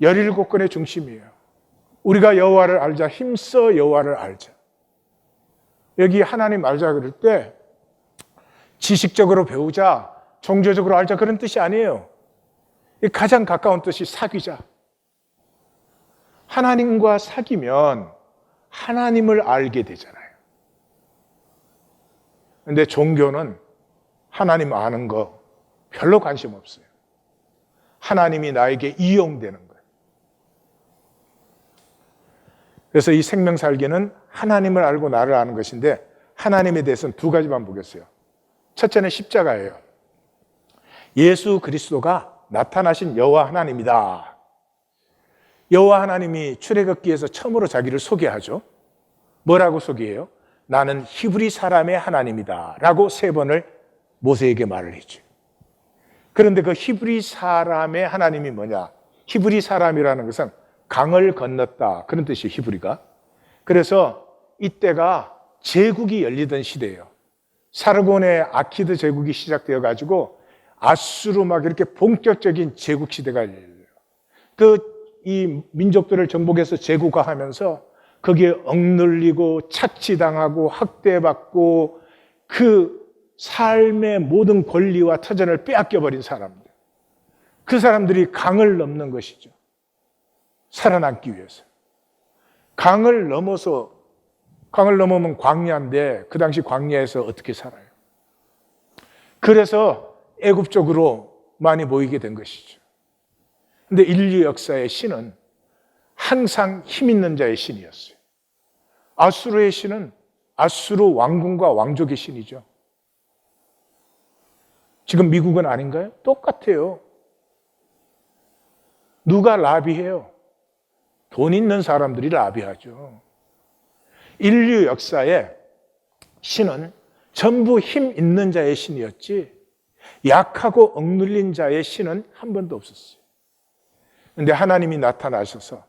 [SPEAKER 1] 17권의 중심이에요. 우리가 여호와를 알자. 힘써 여호와를 알자. 여기 하나님 알자 그럴 때 지식적으로 배우자, 종교적으로 알자 그런 뜻이 아니에요. 가장 가까운 뜻이 사귀자. 하나님과 사귀면 하나님을 알게 되잖아요. 근데 종교는 하나님 아는 거 별로 관심 없어요. 하나님이 나에게 이용되는 거예요. 그래서 이 생명살기는 하나님을 알고 나를 아는 것인데 하나님에 대해서는 두 가지만 보겠어요. 첫째는 십자가예요. 예수 그리스도가 나타나신 여호와 하나님이다. 여호와 하나님이 출애굽기에서 처음으로 자기를 소개하죠. 뭐라고 소개해요? 나는 히브리 사람의 하나님이다 라고 3번을 모세에게 말을 했죠. 그런데 그 히브리 사람의 하나님이 뭐냐? 히브리 사람이라는 것은 강을 건넜다 그런 뜻이에요. 히브리가. 그래서 이때가 제국이 열리던 시대예요. 사르곤의 아키드 제국이 시작되어 가지고 아수르 막 이렇게 본격적인 제국 시대가 열려요. 이 민족들을 정복해서 제국화하면서 거기에 억눌리고 착취당하고 학대받고 그 삶의 모든 권리와 터전을 빼앗겨버린 사람들. 그 사람들이 강을 넘는 것이죠. 살아남기 위해서. 강을 넘으면 광야인데 그 당시 광야에서 어떻게 살아요? 그래서 애굽 쪽으로 많이 모이게 된 것이죠. 근데 인류 역사의 신은 항상 힘 있는 자의 신이었어요. 아수르의 신은 아수르 왕궁과 왕족의 신이죠. 지금 미국은 아닌가요? 똑같아요. 누가 라비해요? 돈 있는 사람들이 라비하죠. 인류 역사의 신은 전부 힘 있는 자의 신이었지 약하고 억눌린 자의 신은 한 번도 없었어요. 그런데 하나님이 나타나셔서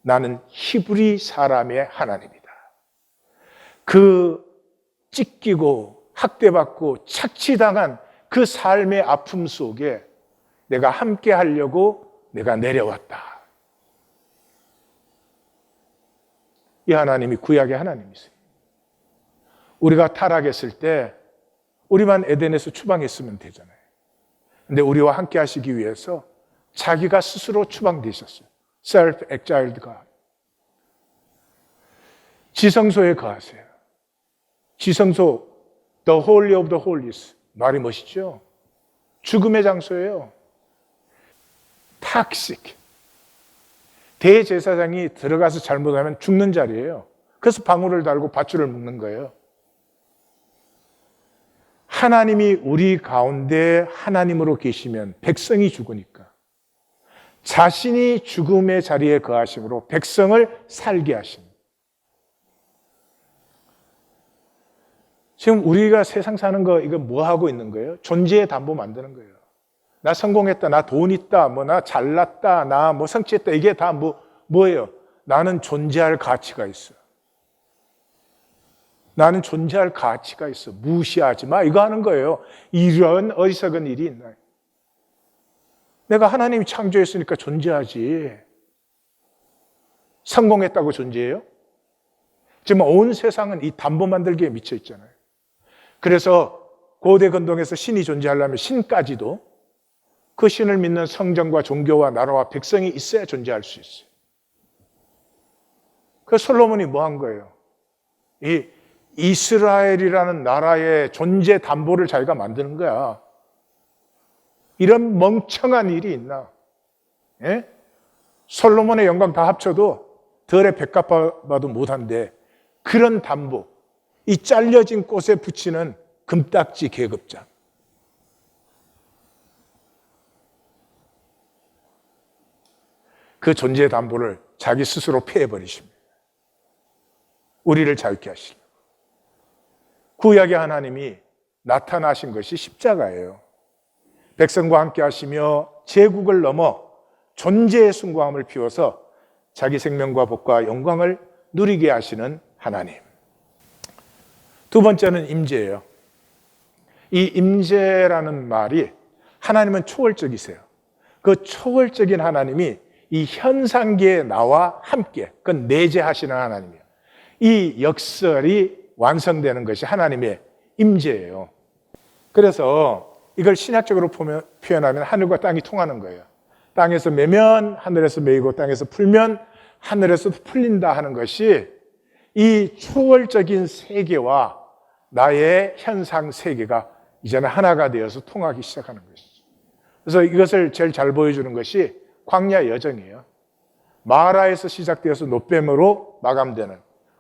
[SPEAKER 1] 나는 히브리 사람의 하나님이다. 그 찢기고 학대받고 착취당한 그 삶의 아픔 속에 내가 함께 하려고 내가 내려왔다. 이 하나님이 구약의 하나님이세요. 우리가 타락했을 때 우리만 에덴에서 추방했으면 되잖아요. 근데 우리와 함께 하시기 위해서 자기가 스스로 추방되셨어요. Self-exiled God. 지성소에 거하세요. 지성소, The Holy of the Holies. 말이 멋있죠? 죽음의 장소예요. Toxic. 대제사장이 들어가서 잘못하면 죽는 자리예요. 그래서 방울을 달고 밧줄을 묶는 거예요. 하나님이 우리 가운데 하나님으로 계시면 백성이 죽으니까 자신이 죽음의 자리에 거하심으로 백성을 살게 하십니다. 지금 우리가 세상 사는 거 이거 뭐 하고 있는 거예요? 존재의 담보 만드는 거예요. 나 성공했다, 나 돈 있다, 나 잘났다, 나 성취했다. 이게 다 뭐예요? 나는 존재할 가치가 있어. 나는 존재할 가치가 있어. 무시하지 마. 이거 하는 거예요. 이런 어리석은 일이 있나요? 내가 하나님이 창조했으니까 존재하지. 성공했다고 존재해요? 지금 온 세상은 이 담보 만들기에 미쳐 있잖아요. 그래서 고대 근동에서 신이 존재하려면 신까지도 그 신을 믿는 성전과 종교와 나라와 백성이 있어야 존재할 수 있어요. 그래서 솔로몬이 뭐 한 거예요? 이 이스라엘이라는 나라의 존재 담보를 자기가 만드는 거야. 이런 멍청한 일이 있나? 예? 솔로몬의 영광 다 합쳐도 덜에 백합화도 못한데 그런 담보, 이 잘려진 꽃에 붙이는 금딱지 계급장. 그 존재의 담보를 자기 스스로 폐해버리십니다. 우리를 자유케 하시려고. 구약의 하나님이 나타나신 것이 십자가예요. 백성과 함께 하시며 제국을 넘어 존재의 숭고함을 피워서 자기 생명과 복과 영광을 누리게 하시는 하나님. 두 번째는 임재예요. 이 임재라는 말이 하나님은 초월적이세요. 그 초월적인 하나님이 이 현상계에 나와 함께 그건 내재하시는 하나님이에요. 이 역설이 완성되는 것이 하나님의 임재예요. 그래서 이걸 신학적으로 표현하면 하늘과 땅이 통하는 거예요. 땅에서 매면 하늘에서 매이고 땅에서 풀면 하늘에서도 풀린다 하는 것이 이 초월적인 세계와 나의 현상 세계가 이제는 하나가 되어서 통하기 시작하는 것이죠. 그래서 이것을 제일 잘 보여주는 것이 광야 여정이에요. 마라에서 시작되어서 노뱀으로 마감되는.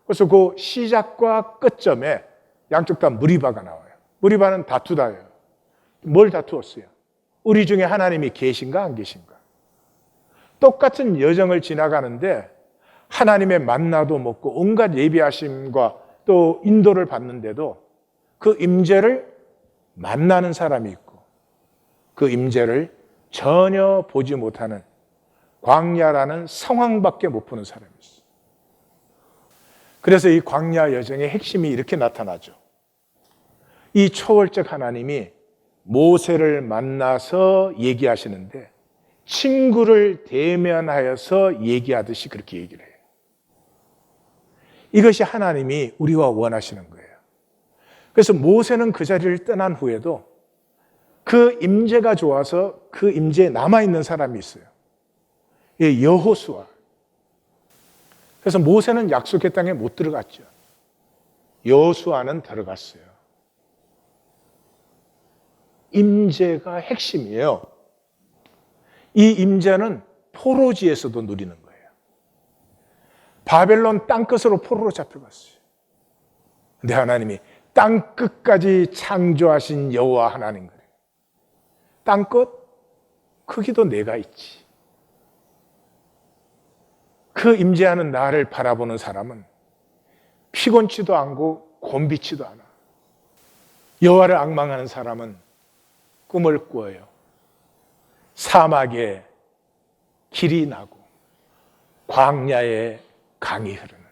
[SPEAKER 1] 그래서 그 시작과 끝점에 양쪽 다 무리바가 나와요. 무리바는 다투다예요. 뭘 다투었어요? 우리 중에 하나님이 계신가 안 계신가? 똑같은 여정을 지나가는데 하나님의 만나도 먹고 온갖 예비하심과 또 인도를 받는데도 그 임재를 만나는 사람이 있고 그 임재를 전혀 보지 못하는 광야라는 상황밖에 못 보는 사람이 있어요. 그래서 이 광야 여정의 핵심이 이렇게 나타나죠. 이 초월적 하나님이 모세를 만나서 얘기하시는데 친구를 대면하여서 얘기하듯이 그렇게 얘기를 해요. 이것이 하나님이 우리와 원하시는 거예요. 그래서 모세는 그 자리를 떠난 후에도 그 임재가 좋아서 그 임재에 남아있는 사람이 있어요. 여호수아. 그래서 모세는 약속의 땅에 못 들어갔죠. 여호수아는 들어갔어요. 임재가 핵심이에요. 이 임재는 포로지에서도 누리는 거예요. 바벨론 땅끝으로 포로로 잡혀갔어요. 근데 하나님이 땅끝까지 창조하신 여호와 하나님 거예요. 땅끝? 크기도 내가 있지. 그 임재하는 나를 바라보는 사람은 피곤치도 않고 곤비치도 않아. 여호와를 앙망하는 사람은 꿈을 꾸어요. 사막에 길이 나고 광야에 강이 흐르는.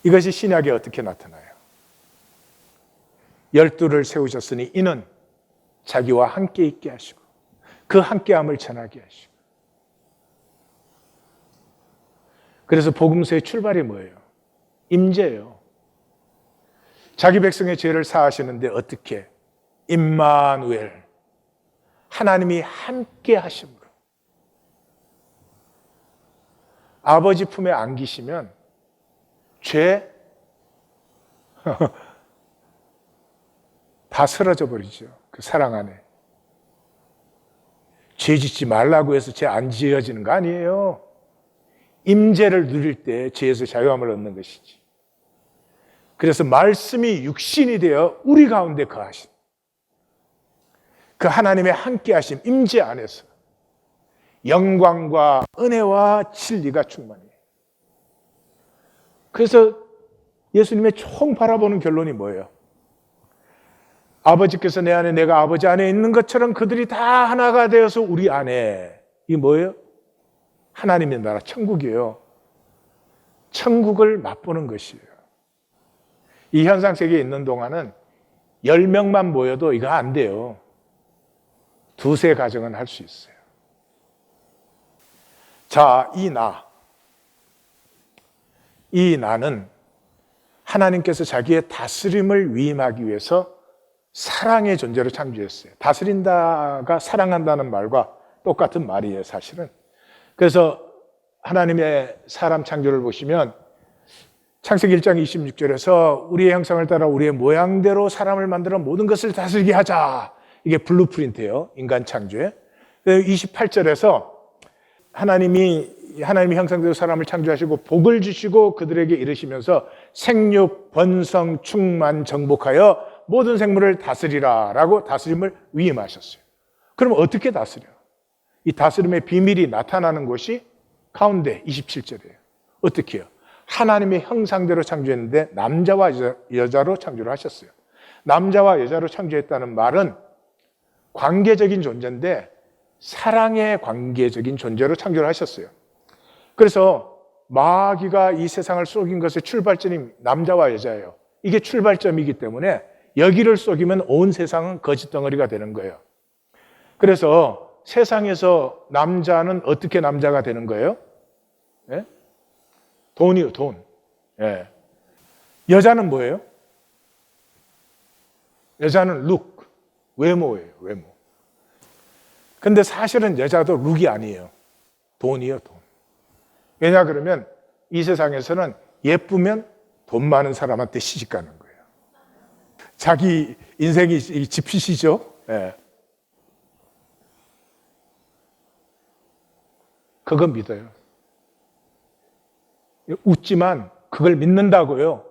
[SPEAKER 1] 이것이 신약에 어떻게 나타나요? 12를 세우셨으니 이는 자기와 함께 있게 하시고 그 함께함을 전하게 하시고. 그래서 복음서의 출발이 뭐예요? 임재예요. 자기 백성의 죄를 사하시는데 어떻게? 임마누엘, 하나님이 함께 하심으로. 아버지 품에 안기시면 죄 다 쓰러져 버리죠. 그 사랑 안에. 죄 짓지 말라고 해서 죄 안 지어지는 거 아니에요. 임재를 누릴 때 죄에서 자유함을 얻는 것이지. 그래서 말씀이 육신이 되어 우리 가운데 거하신 그 하나님의 함께하심 임재 안에서 영광과 은혜와 진리가 충만해요. 그래서 예수님의 총 바라보는 결론이 뭐예요? 아버지께서 내 안에 내가 아버지 안에 있는 것처럼 그들이 다 하나가 되어서 우리 안에. 이게 뭐예요? 하나님의 나라 천국이에요. 천국을 맛보는 것이에요. 이 현상 세계에 있는 동안은 10명만 모여도 이거 안 돼요. 두세 가정은 할 수 있어요. 자, 이 나는 하나님께서 자기의 다스림을 위임하기 위해서 사랑의 존재로 창조했어요. 다스린다가 사랑한다는 말과 똑같은 말이에요, 사실은. 그래서 하나님의 사람 창조를 보시면 창세기 1장 26절에서 우리의 형상을 따라 우리의 모양대로 사람을 만들어 모든 것을 다스리게 하자. 이게 블루프린트예요, 인간 창조에. 28절에서 하나님의 형상대로 사람을 창조하시고 복을 주시고 그들에게 이르시면서 생육, 번성, 충만, 정복하여 모든 생물을 다스리라 라고 다스림을 위임하셨어요. 그럼 어떻게 다스려? 이 다스림의 비밀이 나타나는 곳이 가운데 27절이에요. 어떻게 해요? 하나님의 형상대로 창조했는데 남자와 여자로 창조를 하셨어요. 남자와 여자로 창조했다는 말은 관계적인 존재인데 사랑의 관계적인 존재로 창조를 하셨어요. 그래서 마귀가 이 세상을 속인 것의 출발점이 남자와 여자예요. 이게 출발점이기 때문에 여기를 속이면 온 세상은 거짓 덩어리가 되는 거예요. 그래서 세상에서 남자는 어떻게 남자가 되는 거예요? 예? 돈이요, 돈. 예. 여자는 뭐예요? 여자는 룩, 외모예요, 외모. 근데 사실은 여자도 룩이 아니에요. 돈이요, 돈. 왜냐 그러면 이 세상에서는 예쁘면 돈 많은 사람한테 시집 가는 거예요. 자기 인생이 지피시죠? 예. 그거 믿어요. 웃지만 그걸 믿는다고요.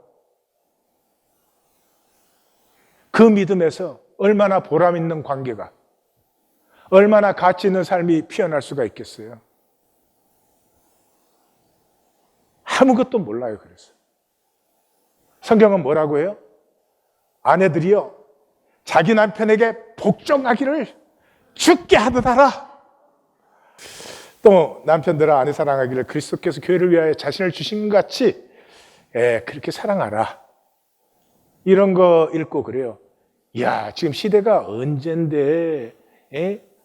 [SPEAKER 1] 그 믿음에서 얼마나 보람 있는 관계가, 얼마나 가치 있는 삶이 피어날 수가 있겠어요. 아무것도 몰라요. 그래서 성경은 뭐라고 해요? 아내들이요 자기 남편에게 복종하기를 죽게 하듯 하라. 또 남편들아 아내 사랑하기를 그리스도께서 교회를 위하여 자신을 주신 것 같이 그렇게 사랑하라. 이런 거 읽고 그래요. 야, 지금 시대가 언젠데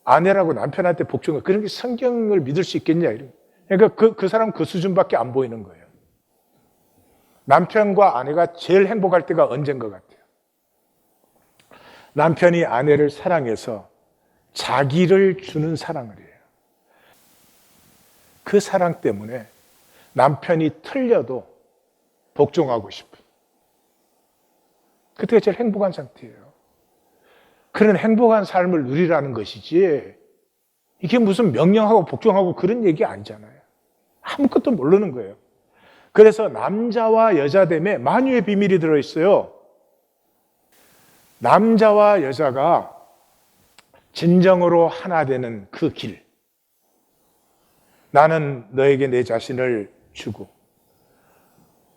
[SPEAKER 1] 아내라고 남편한테 복종을, 그런 게 성경을 믿을 수 있겠냐. 그러니까 그 사람 그 수준밖에 안 보이는 거예요. 남편과 아내가 제일 행복할 때가 언제인 것 같아요? 남편이 아내를 사랑해서 자기를 주는 사랑을 해요. 그 사랑 때문에 남편이 틀려도 복종하고 싶은, 그때가 제일 행복한 상태예요. 그런 행복한 삶을 누리라는 것이지 이게 무슨 명령하고 복종하고 그런 얘기 아니잖아요. 아무것도 모르는 거예요. 그래서 남자와 여자됨에 만유의 비밀이 들어있어요. 남자와 여자가 진정으로 하나 되는 그 길. 나는 너에게 내 자신을 주고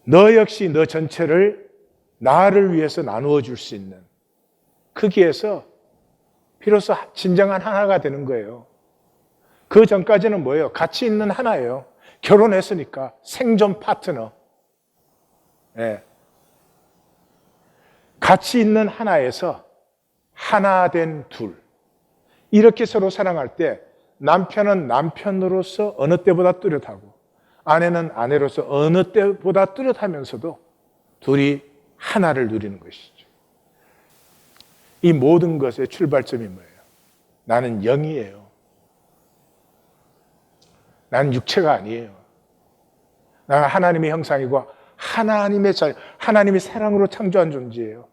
[SPEAKER 1] 너 역시 너 전체를 나를 위해서 나누어 줄 수 있는 그 길에서 비로소 진정한 하나가 되는 거예요. 그 전까지는 뭐예요? 같이 있는 하나예요. 결혼했으니까 생존 파트너. 네. 같이 있는 하나에서 하나 된 둘. 이렇게 서로 사랑할 때 남편은 남편으로서 어느 때보다 뚜렷하고 아내는 아내로서 어느 때보다 뚜렷하면서도 둘이 하나를 누리는 것이죠. 이 모든 것의 출발점이 뭐예요? 나는 영이에요. 나는 육체가 아니에요. 나는 하나님의 형상이고 하나님의 사랑으로 창조한 존재예요.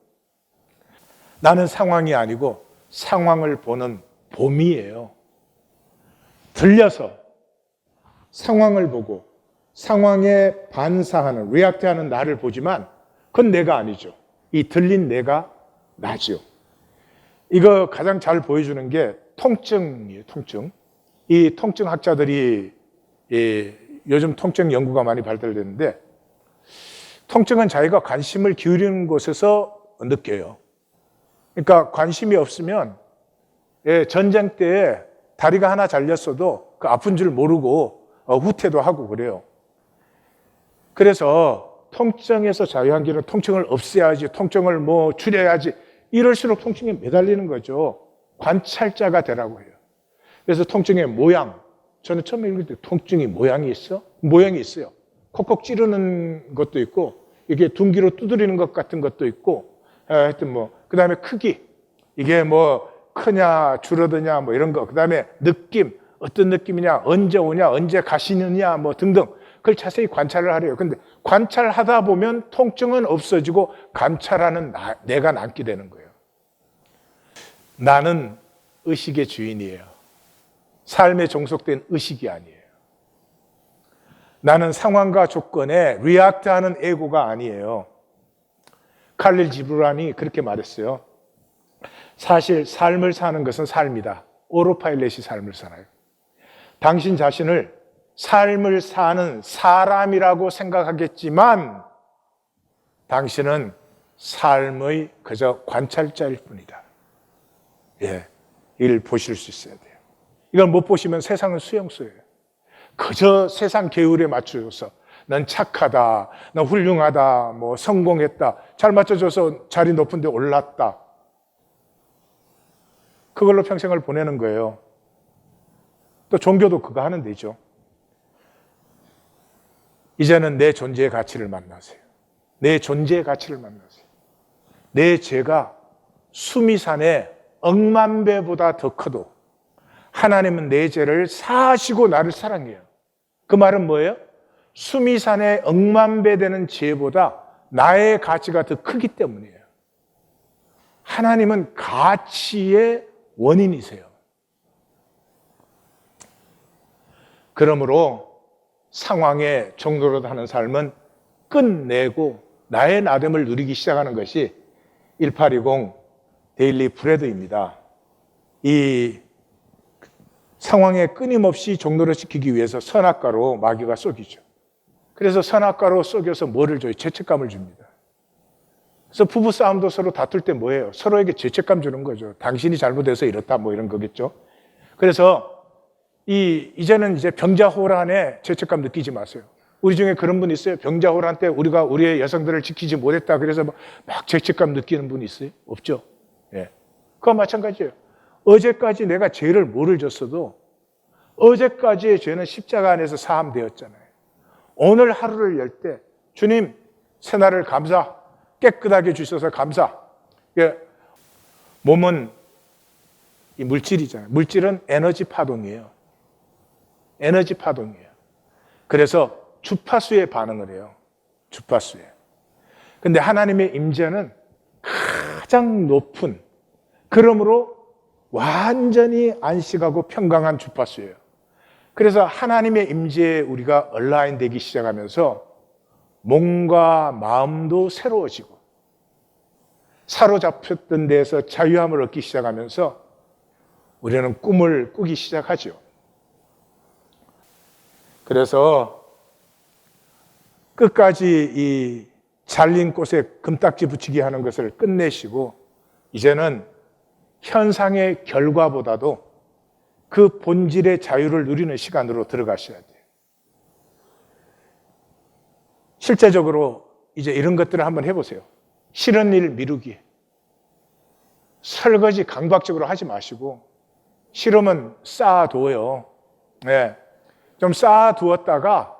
[SPEAKER 1] 나는 상황이 아니고 상황을 보는 봄이에요. 들려서 상황을 보고 상황에 반사하는, 리액트하는 나를 보지만 그건 내가 아니죠. 이 들린 내가 나죠. 이거 가장 잘 보여주는 게 통증이에요. 통증. 이 통증 학자들이 요즘 통증 연구가 많이 발달되는데 통증은 자기가 관심을 기울이는 곳에서 느껴요. 그러니까 관심이 없으면 전쟁 때에 다리가 하나 잘렸어도 그 아픈 줄 모르고 후퇴도 하고 그래요. 그래서 통증에서 자유한 길은 통증을 없애야지, 통증을 줄여야지, 이럴수록 통증에 매달리는 거죠. 관찰자가 되라고 해요. 그래서 통증의 모양, 저는 처음에 읽을 때 통증이 모양이 있어? 모양이 있어요. 콕콕 찌르는 것도 있고 이게 둔기로 두드리는 것 같은 것도 있고 하여튼 그 다음에 크기, 이게 크냐 줄어드냐 이런 거, 그 다음에 느낌, 어떤 느낌이냐, 언제 오냐, 언제 가시느냐 등등, 그걸 자세히 관찰을 하래요. 근데 관찰하다 보면 통증은 없어지고 관찰하는 내가 남게 되는 거예요. 나는 의식의 주인이에요. 삶에 종속된 의식이 아니에요. 나는 상황과 조건에 리액트하는 에고가 아니에요. 칼릴 지브란이 그렇게 말했어요. 사실 삶을 사는 것은 삶이다. 오토파일럿이 삶을 살아요. 당신 자신을 삶을 사는 사람이라고 생각하겠지만 당신은 삶의 그저 관찰자일 뿐이다. 예, 이를 보실 수 있어야 돼요. 이걸 못 보시면 세상은 수용소예요. 그저 세상 계율에 맞춰줘서 넌 착하다, 넌 훌륭하다, 뭐 성공했다, 잘 맞춰줘서 자리 높은 데 올랐다. 그걸로 평생을 보내는 거예요. 또 종교도 그거 하는 데죠. 이제는 내 존재의 가치를 만나세요. 내 존재의 가치를 만나세요. 내 죄가 수미산의 억만 배보다 더 커도 하나님은 내 죄를 사하시고 나를 사랑해요. 그 말은 뭐예요? 수미산의 억만 배 되는 죄보다 나의 가치가 더 크기 때문이에요. 하나님은 가치의 원인이세요. 그러므로 상황에 종로로 하는 삶은 끝내고 나의 나됨을 누리기 시작하는 것이 1820 데일리 브레드입니다. 이 상황에 끊임없이 종로를 시키기 위해서 선악과로 마귀가 쏘기죠. 그래서 선악과로 쏘겨서 뭐를 줘요? 죄책감을 줍니다. 그래서 부부 싸움도 서로 다툴 때 뭐예요? 서로에게 죄책감 주는 거죠. 당신이 잘못해서 이렇다 뭐 이런 거겠죠. 그래서 이제는 이제 병자호란에 죄책감 느끼지 마세요. 우리 중에 그런 분 있어요? 병자호란 때 우리가 우리의 여성들을 지키지 못했다 그래서 막 죄책감 느끼는 분 있어요? 없죠. 예. 그와 마찬가지예요. 어제까지 내가 죄를 뭐를 졌어도 어제까지의 죄는 십자가 안에서 사함되었잖아요. 오늘 하루를 열 때 주님 새날을 감사, 깨끗하게 주셔서 감사. 예. 몸은 이 물질이잖아요. 물질은 에너지 파동이에요. 에너지 파동이에요. 그래서 주파수에 반응을 해요. 주파수에. 근데 하나님의 임재는 가장 높은, 그러므로 완전히 안식하고 평강한 주파수예요. 그래서 하나님의 임재에 우리가 얼라인 되기 시작하면서 몸과 마음도 새로워지고 사로잡혔던 데에서 자유함을 얻기 시작하면서 우리는 꿈을 꾸기 시작하죠. 그래서 끝까지 이 잘린 꽃에 금딱지 붙이기 하는 것을 끝내시고 이제는 현상의 결과보다도 그 본질의 자유를 누리는 시간으로 들어가셔야 돼요. 실제적으로 이제 이런 것들을 한번 해보세요. 싫은 일 미루기. 설거지 강박적으로 하지 마시고 싫으면 쌓아두어요. 네. 좀 쌓아두었다가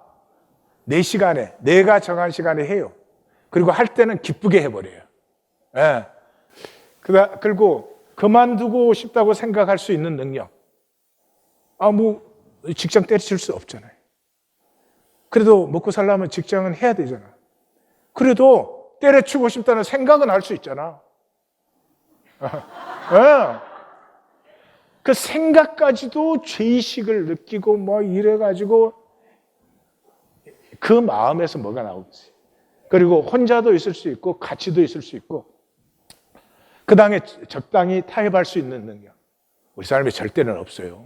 [SPEAKER 1] 내 시간에, 내가 정한 시간에 해요. 그리고 할 때는 기쁘게 해버려요. 네. 그리고 그만두고 싶다고 생각할 수 있는 능력. 직장 때려칠 수 없잖아요. 그래도 먹고 살려면 직장은 해야 되잖아. 그래도 때려치고 싶다는 생각은 할 수 있잖아. 네. 그 생각까지도 죄의식을 느끼고 이래가지고 그 마음에서 뭐가 나오겠어요. 그리고 혼자도 있을 수 있고 같이도 있을 수 있고 그 다음에 적당히 타협할 수 있는 능력. 우리 삶에 절대는 없어요.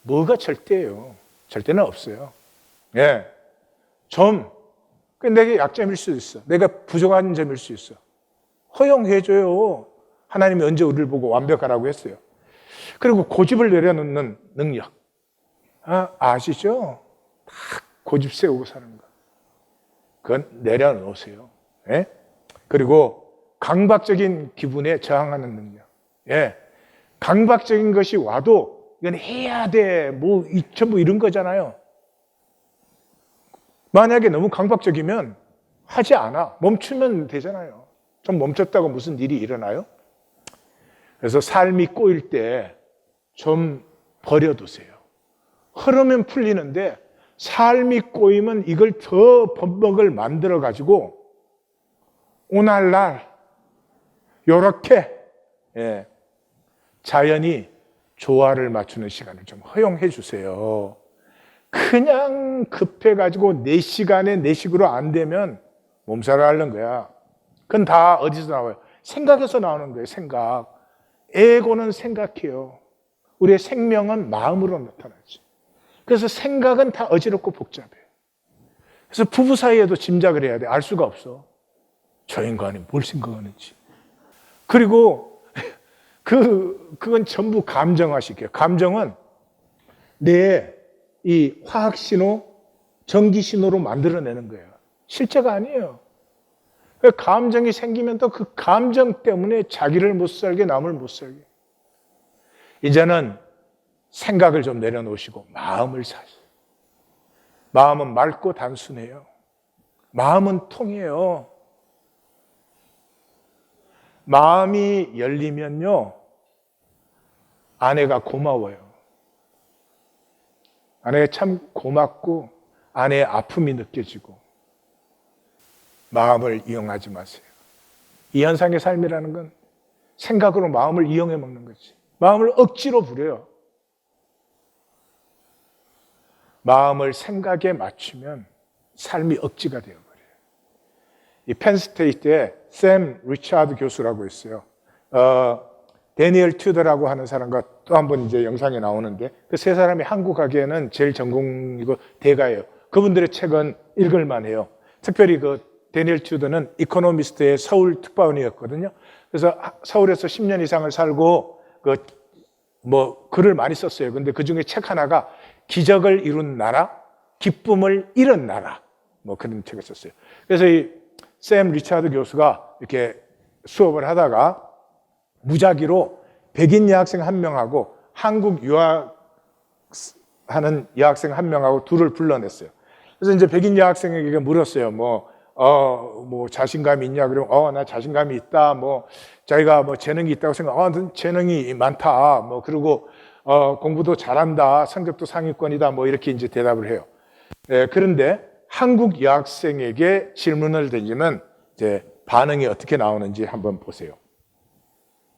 [SPEAKER 1] 뭐가 절대예요? 절대는 없어요. 예. 내게 약점일 수도 있어. 내가 부족한 점일 수 있어. 허용해줘요. 하나님이 언제 우리를 보고 완벽하라고 했어요. 그리고 고집을 내려놓는 능력. 아시죠? 다 고집 세우고 사는 거. 그건 내려놓으세요. 예? 그리고 강박적인 기분에 저항하는 능력. 예. 강박적인 것이 와도 이건 해야 돼. 전부 이런 거잖아요. 만약에 너무 강박적이면 하지 않아. 멈추면 되잖아요. 좀 멈췄다고 무슨 일이 일어나요? 그래서 삶이 꼬일 때 좀 버려두세요. 흐르면 풀리는데 삶이 꼬이면 이걸 더 범벅을 만들어가지고 오늘날 요렇게 자연이 조화를 맞추는 시간을 좀 허용해 주세요. 그냥 급해가지고 4시간에 4식으로 안 되면 몸살을 앓는 거야. 그건 다 어디서 나와요? 생각에서 나오는 거예요. 생각. 에고는 생각해요. 우리의 생명은 마음으로 나타나지. 그래서 생각은 다 어지럽고 복잡해. 그래서 부부 사이에도 짐작을 해야 돼. 알 수가 없어. 저 인간이 뭘 생각하는지. 그리고 그건 전부 감정화시켜요. 감정은 내 이 화학신호, 전기신호로 만들어내는 거예요. 실제가 아니에요. 감정이 생기면 또 그 감정 때문에 자기를 못 살게, 남을 못 살게. 이제는 생각을 좀 내려놓으시고 마음을 사세요. 마음은 맑고 단순해요. 마음은 통해요. 마음이 열리면요, 아내가 고마워요. 아내가 참 고맙고 아내의 아픔이 느껴지고. 마음을 이용하지 마세요. 이 현상의 삶이라는 건 생각으로 마음을 이용해 먹는 거지. 마음을 억지로 부려요. 마음을 생각에 맞추면 삶이 억지가 되어버려요. 이 펜스테이트에 샘 리차드 교수라고 있어요. 데니얼 튜더라고 하는 사람과 또 한 번 이제 영상에 나오는데, 그 세 사람이 한국 가기에는 제일 전공이고 대가예요. 그분들의 책은 읽을만 해요. 특별히 그 데니얼 튜더는 이코노미스트의 서울 특파원이었거든요. 그래서 서울에서 10년 이상을 살고 글을 많이 썼어요. 근데 그 중에 책 하나가 기적을 이룬 나라, 기쁨을 잃은 나라, 그런 책을 썼어요. 그래서 이 샘 리차드 교수가 이렇게 수업을 하다가 무작위로 백인 여학생 1명하고 한국 유학하는 여학생 1명하고 둘을 불러냈어요. 그래서 이제 백인 여학생에게 물었어요. 자신감이 있냐? 그러면, 나 자신감이 있다. 자기가 재능이 있다고 생각, 재능이 많다. 그리고, 공부도 잘한다. 성적도 상위권이다. 이렇게 이제 대답을 해요. 그런데 한국 여학생에게 질문을 던지면 이제 반응이 어떻게 나오는지 한번 보세요.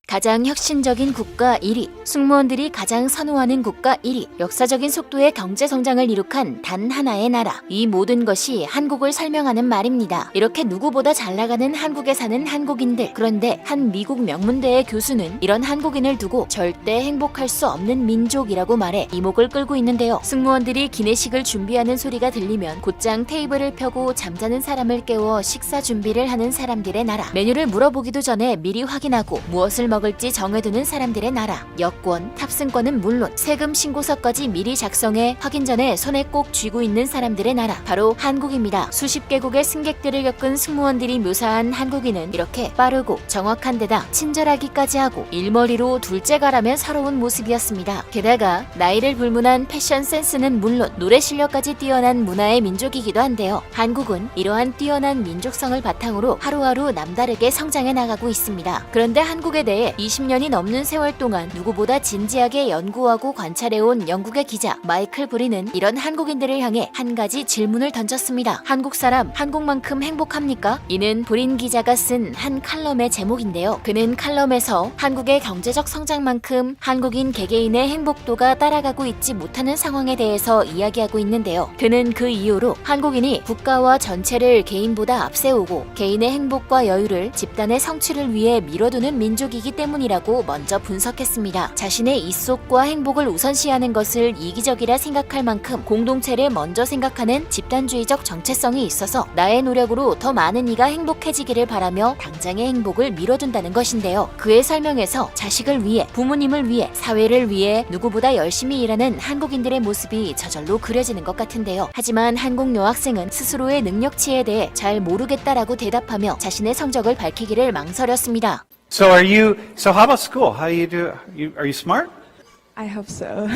[SPEAKER 3] 가장 혁신적인 국가 1위, 승무원들이 가장 선호하는 국가 1위, 역사적인 속도의 경제 성장을 이룩한 단 하나의 나라. 이 모든 것이 한국을 설명하는 말입니다. 이렇게 누구보다 잘 나가는 한국에 사는 한국인들. 그런데 한 미국 명문대의 교수는 이런 한국인을 두고 절대 행복할 수 없는 민족이라고 말해 이목을 끌고 있는데요. 승무원들이 기내식을 준비하는 소리가 들리면 곧장 테이블을 펴고 잠자는 사람을 깨워 식사 준비를 하는 사람들의 나라. 메뉴를 물어보기도 전에 미리 확인하고 무엇을 먹을지 정해두는 사람들의 나라. 여권, 탑승권은 물론 세금 신고서까지 미리 작성해 확인 전에 손에 꼭 쥐고 있는 사람들의 나라. 바로 한국입니다. 수십 개국의 승객들을 겪은 승무원들이 묘사한 한국인은 이렇게 빠르고 정확한 데다 친절하기까지 하고 일머리로 둘째가라면 서러운 모습이었습니다. 게다가 나이를 불문한 패션 센스는 물론 노래 실력까지 뛰어난 문화의 민족이기도 한데요. 한국은 이러한 뛰어난 민족성을 바탕으로 하루하루 남다르게 성장해 나가고 있습니다. 그런데 한국에 대해 20년이 넘는 세월 동안 누구보다 진지하게 연구하고 관찰해온 영국의 기자 마이클 브리는 이런 한국인들을 향해 한 가지 질문을 던졌습니다. 한국 사람 한국만큼 행복합니까? 이는 브린 기자가 쓴 한 칼럼의 제목인데요. 그는 칼럼에서 한국의 경제적 성장만큼 한국인 개개인의 행복도가 따라가고 있지 못하는 상황에 대해서 이야기하고 있는데요. 그는 그 이유로 한국인이 국가와 전체를 개인보다 앞세우고 개인의 행복과 여유를 집단의 성취를 위해 미뤄두는 민족이기 때문이라고 먼저 분석했습니다. 자신의 이속과 행복을 우선시하는 것을 이기적이라 생각할 만큼 공동체를 먼저 생각하는 집단주의적 정체성이 있어서 나의 노력으로 더 많은 이가 행복해지기를 바라며 당장의 행복을 미뤄둔다는 것인데요. 그의 설명에서 자식을 위해, 부모님을 위해, 사회를 위해 누구보다 열심히 일하는 한국인들의 모습이 저절로 그려지는 것 같은데요. 하지만 한국 여학생은 스스로의 능력치에 대해 잘 모르겠다라고 대답하며 자신의 성적을 밝히기를 망설였습니다.
[SPEAKER 4] So how about school? How do you do? Are you smart?
[SPEAKER 5] I hope so.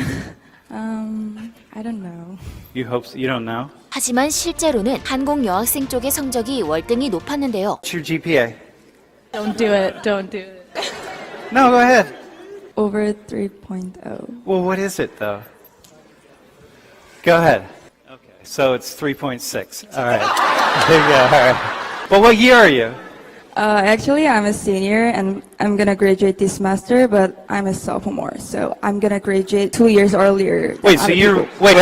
[SPEAKER 5] I don't know.
[SPEAKER 4] You don't know?
[SPEAKER 3] 하지만 실제로는 한국 여학생 쪽의 성적이 월등히 높았는데요.
[SPEAKER 4] What's your GPA?
[SPEAKER 5] Don't do it. Don't do it.
[SPEAKER 4] No, go ahead.
[SPEAKER 5] Over 3.0.
[SPEAKER 4] Well, what is it though? Go ahead. Okay, so it's 3.6. All right. There you go. All right. Well, what year are you?
[SPEAKER 5] Actually, I'm a senior and I'm gonna graduate this semester, but I'm a sophomore, so I'm gonna graduate 2 years earlier. than
[SPEAKER 4] Wait, so
[SPEAKER 5] other
[SPEAKER 4] you're
[SPEAKER 5] people.
[SPEAKER 4] wait.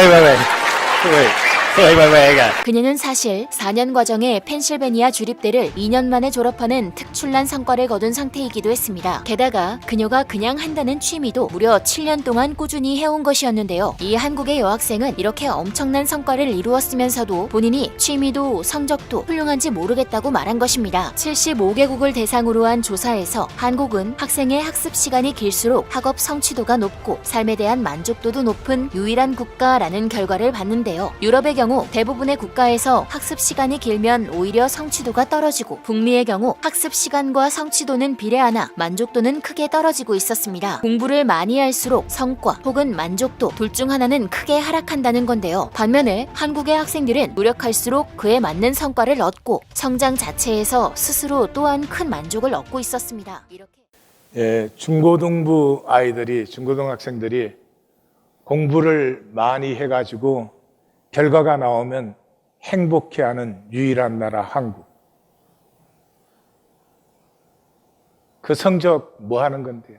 [SPEAKER 4] wait, again.
[SPEAKER 3] 그녀는 사실 4년 과정의 펜실베니아 주립대를 2년 만에 졸업하는 특출난 성과를 거둔 상태이기도 했습니다. 게다가 그녀가 그냥 한다는 취미도 무려 7년 동안 꾸준히 해온 것이었는데요. 이 한국의 여학생은 이렇게 엄청난 성과를 이루었으면서도 본인이 취미도 성적도 훌륭한지 모르겠다고 말한 것입니다. 75개국을 대상으로 한 조사에서 한국은 학생의 학습 시간이 길수록 학업 성취도가 높고 삶에 대한 만족도도 높은 유일한 국가라는 결과를 봤는데요. 유럽의 경우 대부분의 국가에서 학습 시간이 길면 오히려 성취도가 떨어지고 북미의 경우 학습 시간과 성취도는 비례하나 만족도는 크게 떨어지고 있었습니다. 공부를 많이 할수록 성과 혹은 만족도 둘 중 하나는 크게 하락한다는 건데요. 반면에 한국의 학생들은 노력할수록 그에 맞는 성과를 얻고 성장 자체에서 스스로 또한 큰 만족을 얻고 있었습니다. 이렇게
[SPEAKER 1] 예, 중고등부 아이들이, 중고등학생들이 공부를 많이 해가지고 결과가 나오면 행복해하는 유일한 나라 한국. 그 성적 뭐 하는 건데요?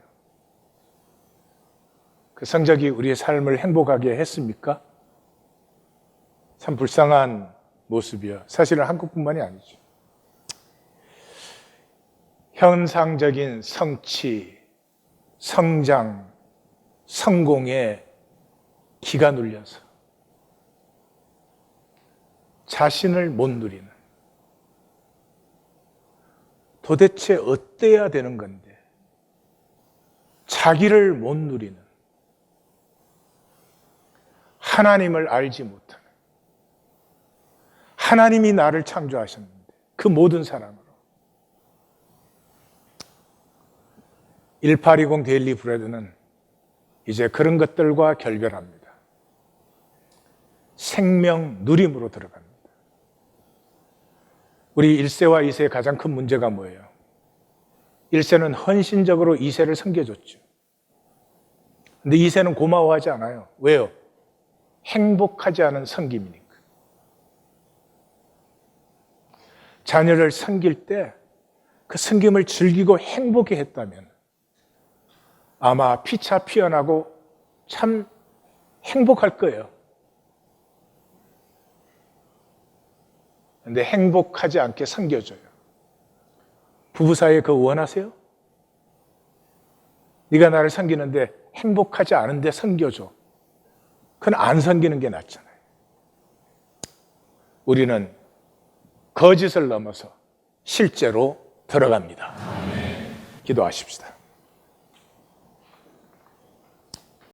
[SPEAKER 1] 그 성적이 우리의 삶을 행복하게 했습니까? 참 불쌍한 모습이요. 사실은 한국뿐만이 아니죠. 현상적인 성취, 성장, 성공에 기가 눌려서 자신을 못 누리는, 도대체 어때야 되는 건데 자기를 못 누리는, 하나님을 알지 못하는, 하나님이 나를 창조하셨는데 그 모든 사람으로 1820 데일리 브레드는 이제 그런 것들과 결별합니다. 생명 누림으로 들어갑니다. 우리 1세와 2세의 가장 큰 문제가 뭐예요? 1세는 헌신적으로 2세를 섬겨줬죠. 근데 2세는 고마워하지 않아요. 왜요? 행복하지 않은 섬김이니까. 자녀를 섬길 때 그 섬김을 즐기고 행복해 했다면 아마 피차 피어나고 참 행복할 거예요. 근데 행복하지 않게 섬겨줘요. 부부 사이에 그거 원하세요? 네가 나를 섬기는데 행복하지 않은데 섬겨줘. 그건 안 섬기는 게 낫잖아요. 우리는 거짓을 넘어서 실제로 들어갑니다. 기도하십시다.